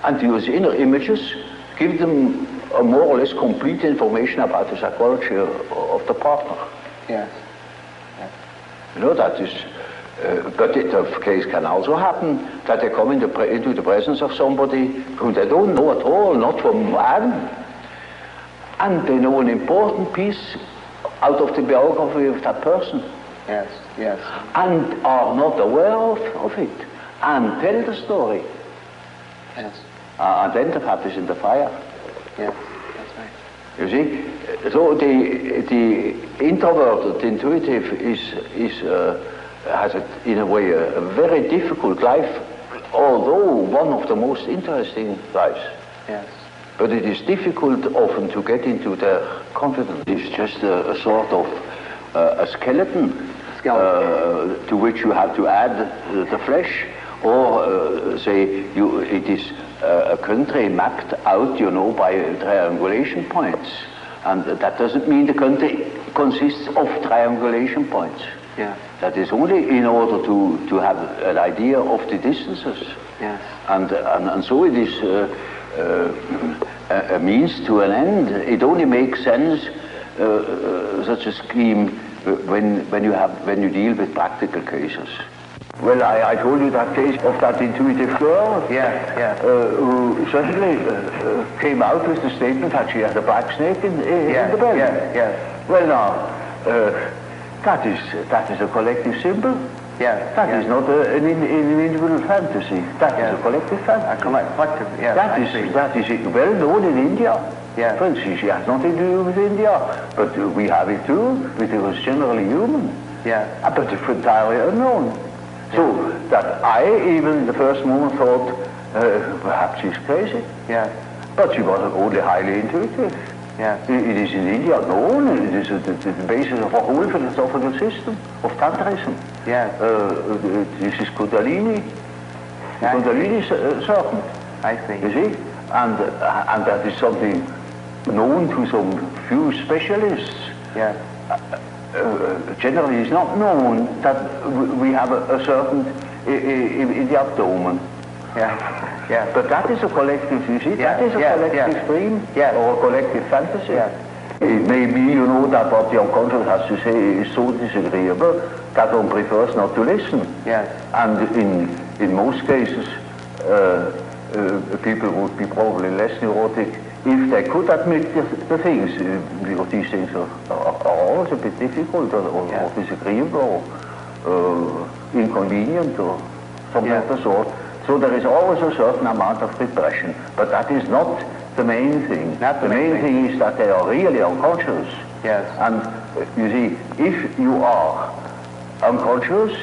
And those inner images give them a more or less complete information about the psychology of the partner. Yes. You know, that is, but the case can also happen that they come into the presence of somebody whom they don't know at all, not from Adam, and they know an important piece out of the biography of that person. Yes, yes. And are not aware of it, and tell the story. Yes. And then the fat is in the fire. Yeah, that's right. You see, so the introverted intuitive has in a way a very difficult life, although one of the most interesting lives. Yes. But it is difficult often to get into their confidence. It's just a sort of a skeleton to which you have to add the flesh, or say it is a country mapped out, by triangulation points. And that doesn't mean the country consists of triangulation points. Yeah. That is only in order to have an idea of the distances. Yes. And so it is a means to an end. It only makes sense, such a scheme, when you deal with practical cases. Well, I told you that case of that intuitive girl, who suddenly came out with the statement that she had a black snake in the bed. Well, now, that is a collective symbol. That is not an individual fantasy. That is a collective fantasy. That is well known in India. For instance, she has nothing to do with India, but we have it too, which was generally human. But it's entirely unknown. So that I, even the first moment, thought, perhaps she's crazy. But she was only highly intuitive. It is in India known. It is the basis of a whole philosophical system of Tantrism. This is Kundalini. Kundalini serpent. I see. You see? And that is something known to some few specialists. Generally, it's not known that we have a serpent in the abdomen. But that is a collective, you see, that is a collective dream or a collective fantasy. It may be, that what the unconscious has to say is so disagreeable that one prefers not to listen. And in most cases, people would be probably less neurotic if they could admit the things, because these things are always a bit difficult or disagreeable or inconvenient or something of the sort. So there is always a certain amount of repression, but that is not the main thing. The main thing is that they are really unconscious. And you see, if you are unconscious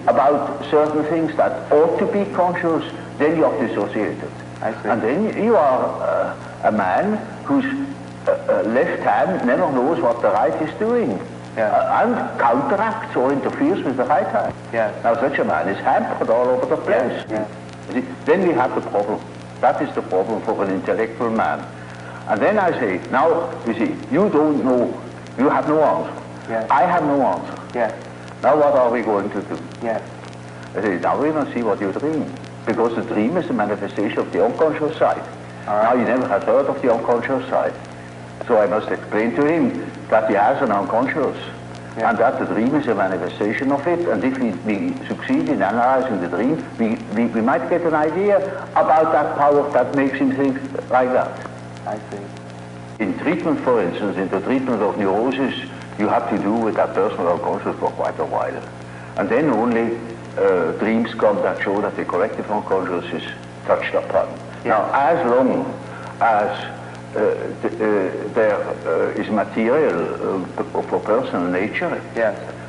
about certain things that ought to be conscious, then you are dissociated. And then you are a man whose left hand never knows what the right is doing, and counteracts or interferes with the right hand. Now such a man is hampered all over the place. See, then we have the problem. That is the problem for an intellectual man. And then I say, now, you see, you don't know, you have no answer. I have no answer. Now what are we going to do? I say, now we must see what you dream. Because the dream is a manifestation of the unconscious side. Now he never has heard of the unconscious side. So I must explain to him that he has an unconscious, and that the dream is a manifestation of it, and if we succeed in analyzing the dream, we might get an idea about that power that makes him think like that. I see. In treatment, for instance, in the treatment of neurosis, you have to do with that personal unconscious for quite a while. And then only dreams come that show that the collective unconscious is touched upon. Now, as long as there is material for personal nature,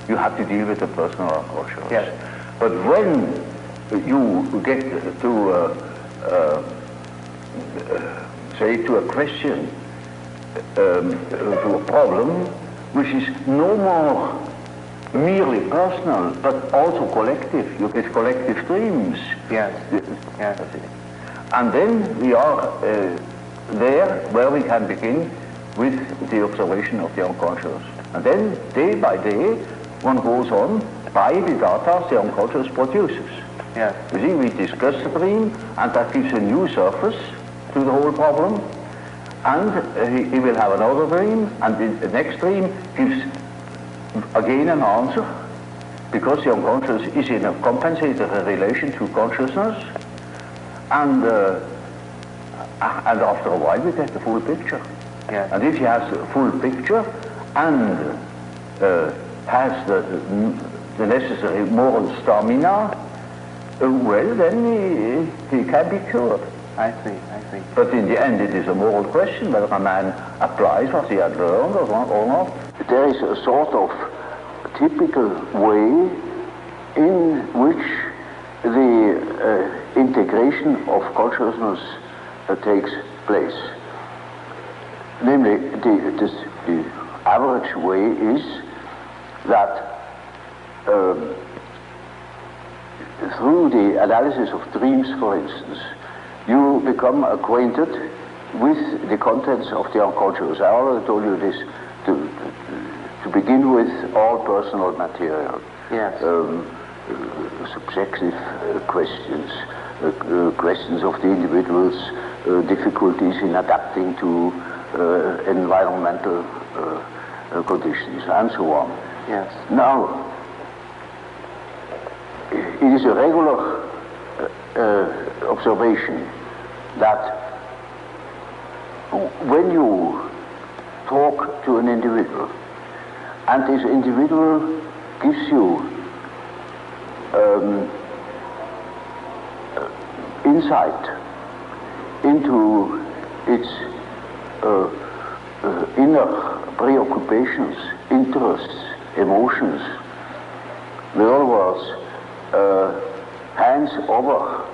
you have to deal with the personal unconscious. But when you get to, say, to a question, to a problem, which is no more merely personal, but also collective. You get collective dreams. And then we are there where we can begin with the observation of the unconscious. And then, day by day, one goes on by the data the unconscious produces. You see, we discuss the dream, and that gives a new surface to the whole problem. And he will have another dream, and the next dream gives again an answer, because the unconscious is in a compensated relation to consciousness, and after a while we get the full picture. And if he has a full picture and has the necessary moral stamina, well, then he can be cured. I see. But in the end, it is a moral question whether a man applies what he had learned or not. There is a sort of typical way in which the integration of consciousness takes place. Namely, the average way is that through the analysis of dreams, for instance, you become acquainted with the contents of the unconscious. I already told you this to begin with, all personal material. Yes. Subjective questions, questions of the individual's difficulties in adapting to environmental conditions, and so on. Yes. Now, it is a regular observation that when you talk to an individual, and this individual gives you insight into its inner preoccupations, interests, emotions, in other words, hands over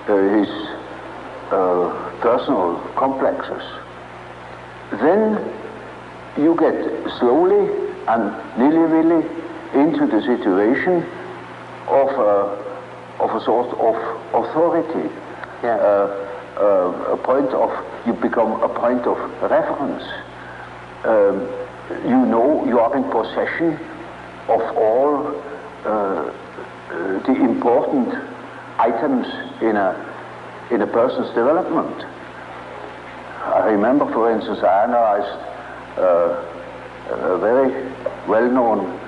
his personal complexes, then you get slowly and nilly-willy into the situation of a sort of authority. Yeah. A point of, you become a point of reference. You know you are in possession of all the important items in a person's development. I remember, for instance, I analyzed a very well-known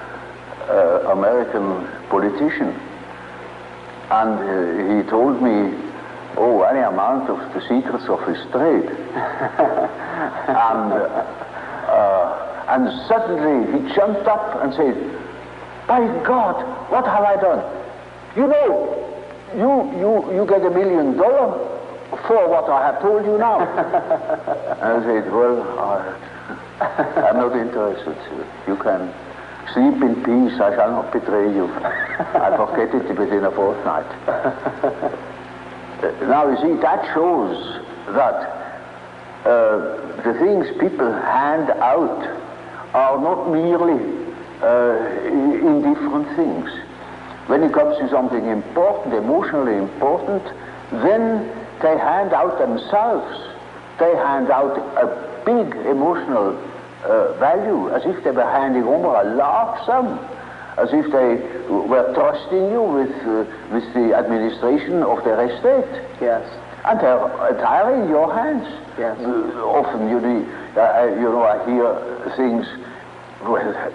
American politician, and he told me, oh, any amount of the secrets of his trade. And suddenly he jumped up and said, by God, what have I done? You know, you get $1 million for what I have told you now. And I said, well, I'm not interested. You can sleep in peace, I shall not betray you. I'll forget it within a fortnight. Now, you see, that shows that the things people hand out are not merely indifferent things. When it comes to something important, emotionally important, then they hand out themselves. They hand out a big emotional value, as if they were handing over a large sum, as if they were trusting you with the administration of their estate. Yes. And they're entirely in your hands. Yes. Often, you know, I hear things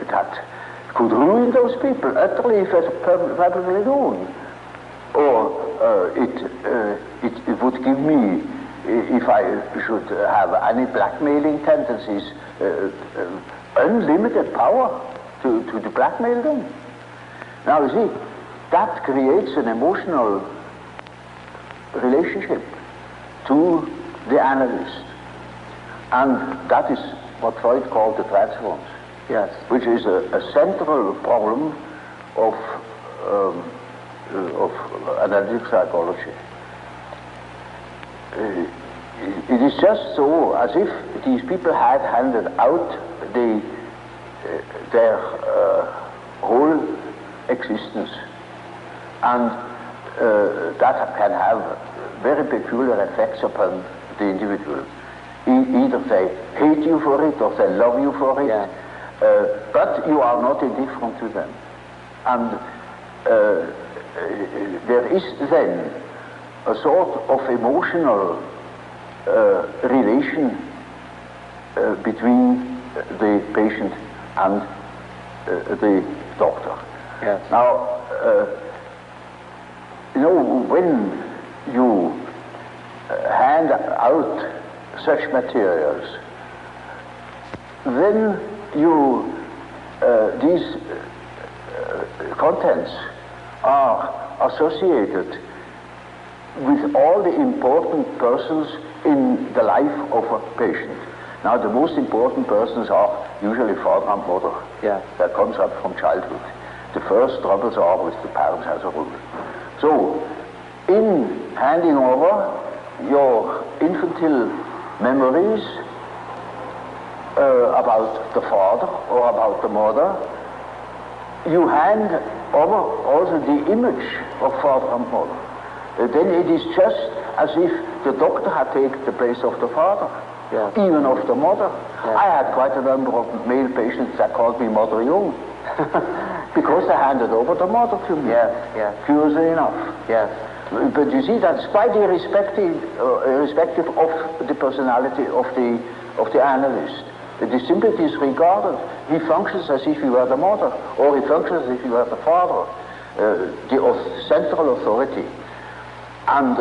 that could ruin those people utterly if it's publicly known. Or it would give me, if I should have any blackmailing tendencies, unlimited power to blackmail them. Now, you see, that creates an emotional relationship to the analyst. And that is what Freud called the transference. Yes. Which is a central problem of analytic psychology. It is just so as if these people had handed out their whole existence, and that can have very peculiar effects upon the individual. Either they hate you for it or they love you for it. Yeah. But you are not indifferent to them. And there is then a sort of emotional relation between the patient and the doctor. Yes. Now, you know, when you hand out such materials, then these contents are associated with all the important persons in the life of a patient. Now, the most important persons are usually father and mother. Yeah. That comes up from childhood. The first troubles are with the parents as a rule. So, in handing over your infantile memories about the father or about the mother, you hand over also the image of father and mother. Then it is just as if the doctor had taken the place of the father, even of the mother. I had quite a number of male patients that called me Mother Jung, because they handed over the mother to me, curiously enough. But you see, that's quite irrespective of the personality of the analyst. It is simply disregarded. He functions as if he were the mother, or he functions as if he were the father, the central authority. And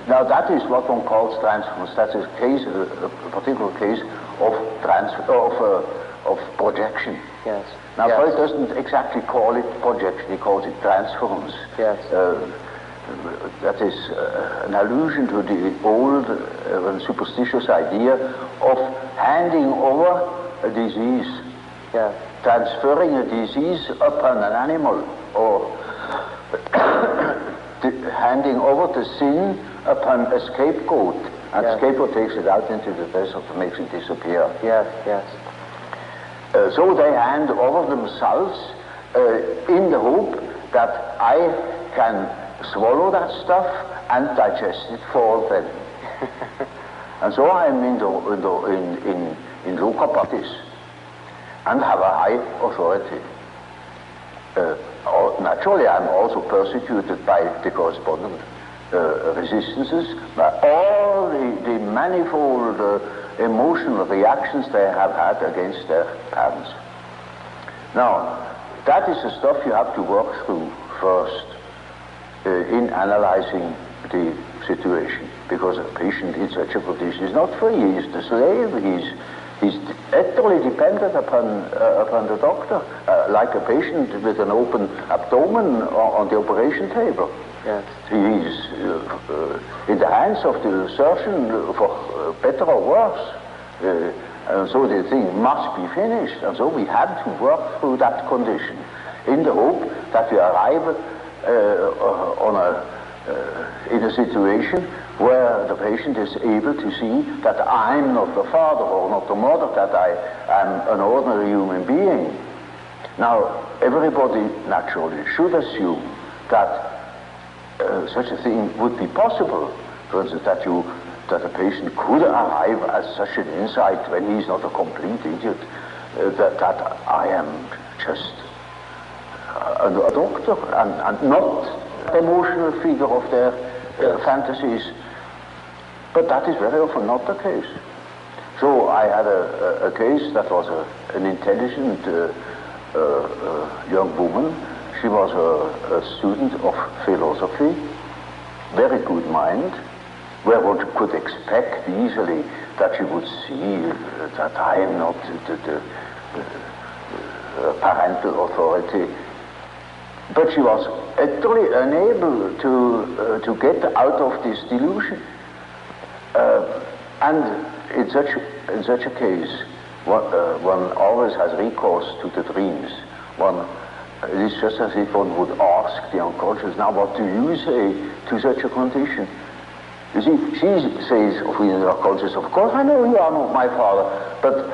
now that is what one calls transference. That's a case, a particular case of projection. Now Freud doesn't exactly call it projection; he calls it transference. That is an allusion to the old and superstitious idea of handing over a disease, transferring a disease upon an animal, or handing over the sin upon a scapegoat, and the scapegoat takes it out into the desert and makes it disappear. So they hand over themselves in the hope that I can swallow that stuff and digest it for them. And so I am in local practice and have a high authority. Naturally, I'm also persecuted by the correspondent resistances, by all the manifold emotional reactions they have had against their parents. Now, that is the stuff you have to work through first in analyzing the situation, because a patient in such a condition is not free. He is the slave. He's utterly dependent upon the doctor, like a patient with an open abdomen on the operation table. He is in the hands of the surgeon for better or worse. And so the thing must be finished. And so we have to work through that condition in the hope that we arrive in a situation where the patient is able to see that I'm not the father or not the mother, that I am an ordinary human being. Now, everybody naturally should assume that such a thing would be possible. For instance, that a patient could arrive at such an insight when he's not a complete idiot, that I am just a doctor and not the emotional figure of their fantasies. But that is very often not the case. So I had a case that was an intelligent young woman. She was a student of philosophy, very good mind, where one could expect easily that she would see that I am not the parental authority. But she was utterly unable to get out of this delusion. And in such a case, one always has recourse to the dreams. It is just as if one would ask the unconscious, now what do you say to such a condition? You see, she says of the unconscious, of course I know you are not my father, but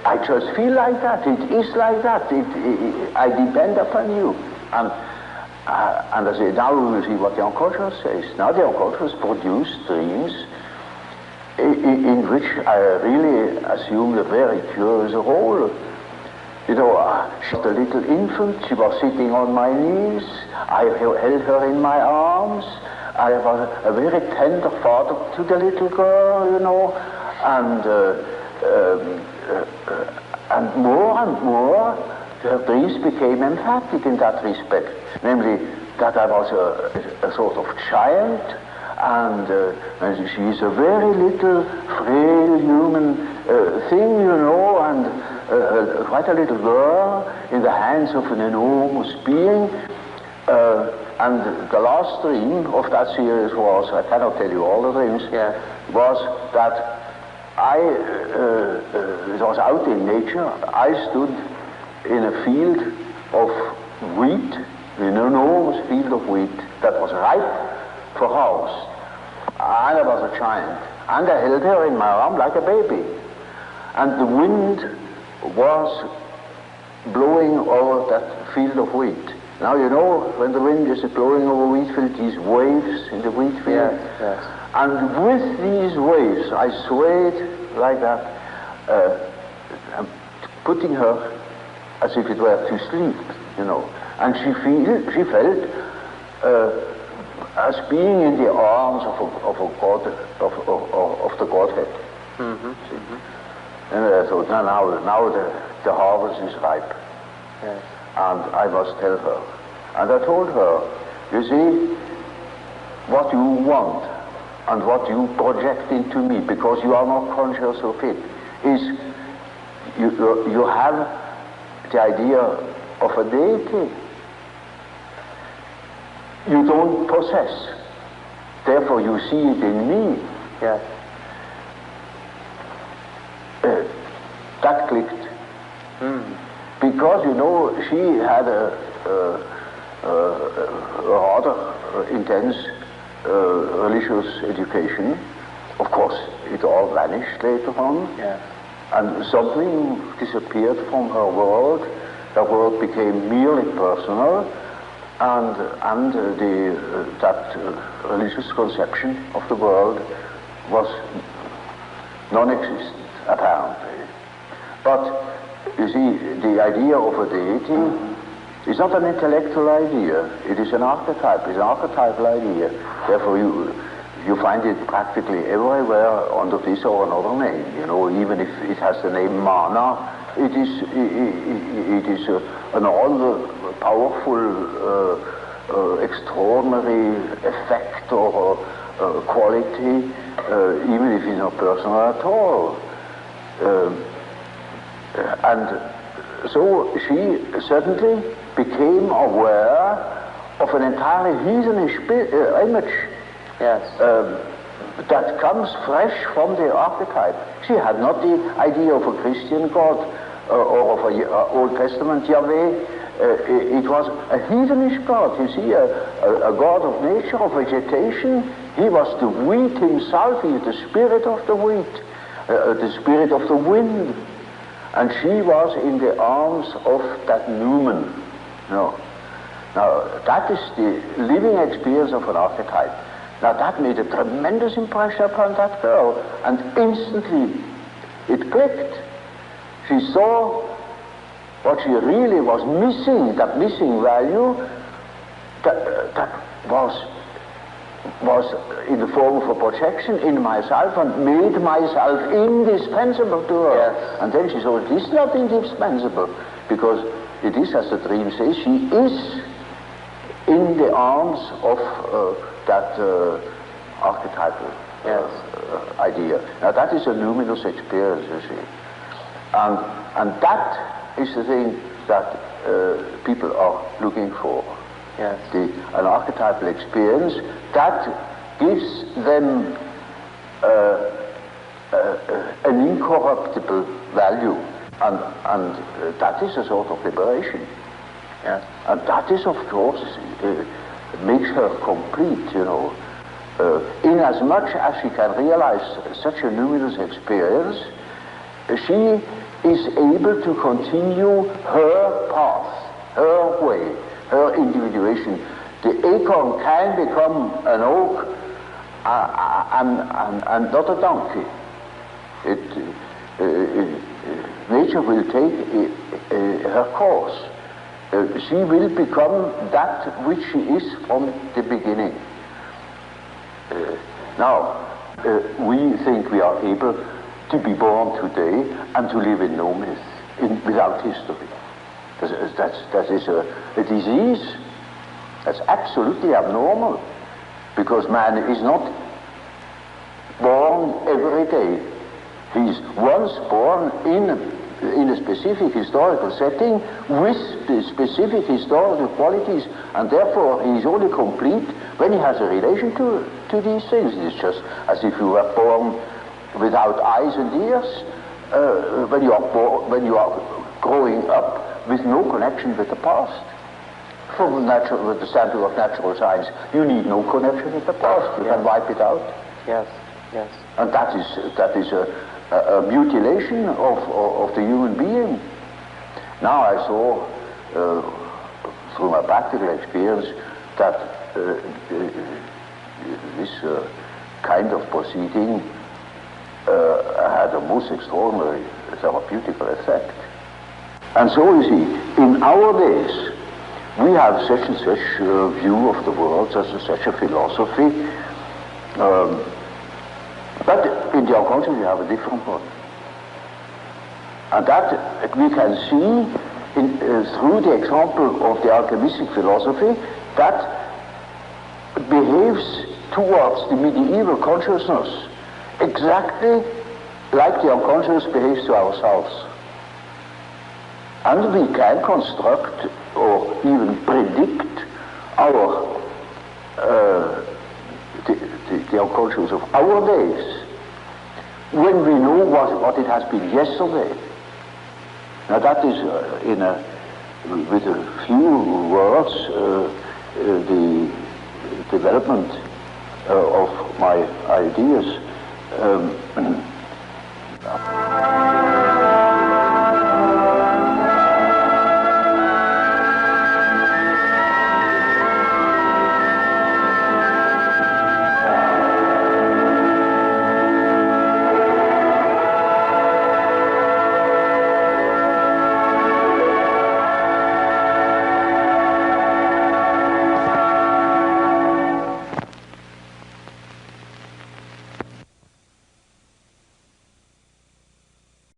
I just feel like that, it is like that, I depend upon you. And I say, now we will see what the unconscious says. Now the unconscious produces dreams in which I really assumed a very curious role. You know, she was a little infant, she was sitting on my knees, I held her in my arms, I was a very tender father to the little girl, you know, and more, her dreams became emphatic in that respect, namely that I was a sort of giant, and she is a very little, frail human thing, you know, and quite a little girl in the hands of an enormous being. And the last dream of that series was, I cannot tell you all the dreams, was that it was out in nature. I stood in a field of wheat, an enormous field of wheat that was ripe for harvest. And I was a giant. And I held her in my arm like a baby. And the wind was blowing over that field of wheat. Now you know when the wind is blowing over wheat field, these waves in the wheat field. Yes, yes. And with these waves, I swayed like that, putting her as if it were to sleep, you know. And she felt as being in the arms of a God, of the Godhead. Mm-hmm. See? And I thought, now the harvest is ripe. Yes. And I must tell her. And I told her, you see, what you want and what you project into me, because you are not conscious of it, is you have the idea of a deity. You don't possess. Therefore you see it in me. Yes. That clicked. Mm. Because, you know, she had a rather intense religious education. Of course, it all vanished later on. Yes. And something disappeared from her world. The world became merely personal, and that religious conception of the world was non-existent, apparently. But you see, the idea of a deity is not an intellectual idea. It is an archetype. It's an archetypal idea. Therefore, you find it practically everywhere under this or another name. You know, even if it has the name mana, it is an all-powerful, extraordinary effect or quality, even if it's not personal at all. And so she suddenly became aware of an entirely heathenish image. Yes. That comes fresh from the archetype. She had not the idea of a Christian God or of an Old Testament Yahweh. It was a heathenish God. You see, a God of nature, of vegetation. He was the wheat himself. He is the spirit of the wheat, the spirit of the wind. And she was in the arms of that Numen. No. Now, that is the living experience of an archetype. Now, that made a tremendous impression upon that girl, and instantly it clicked. She saw what she really was missing, that missing value, that was in the form of a projection in myself and made myself indispensable to her. Yes. And then she saw it is not indispensable, because it is, as the dream says, she is in the arms of that archetypal idea. Now that is a luminous experience, you see. And that is the thing that people are looking for. Yes. An archetypal experience that gives them an incorruptible value, and that is a sort of liberation. Yes. And that is, of course, makes her complete, you know. In as much as she can realize such a luminous experience, she is able to continue her path, her way, her individuation. The acorn can become an oak and not a donkey. Nature will take her course. She will become that which she is from the beginning. Now, we think we are able to be born today and to live in no myth, without history. That is a disease. That's absolutely abnormal, because man is not born every day. He's once born in a specific historical setting with the specific historical qualities, and therefore he is only complete when he has a relation to these things. It's just as if you were born without eyes and ears, when you are growing up with no connection with the past. From the standpoint of natural science, you need no connection with the past. You can wipe it out. Yes, yes. And that is a mutilation of the human being. Now I saw, through my practical experience, that this kind of proceeding had a most extraordinary therapeutical effect. And so you see, in our days, we have such and such view of the world, such and such a philosophy, but in the unconscious we have a different one. And that we can see through the example of the alchemistic philosophy that behaves towards the medieval consciousness exactly like the unconscious behaves to ourselves. And we can construct or even predict our the unconscious of our days when we know what it has been yesterday. Now that is, with a few words, the development of my ideas.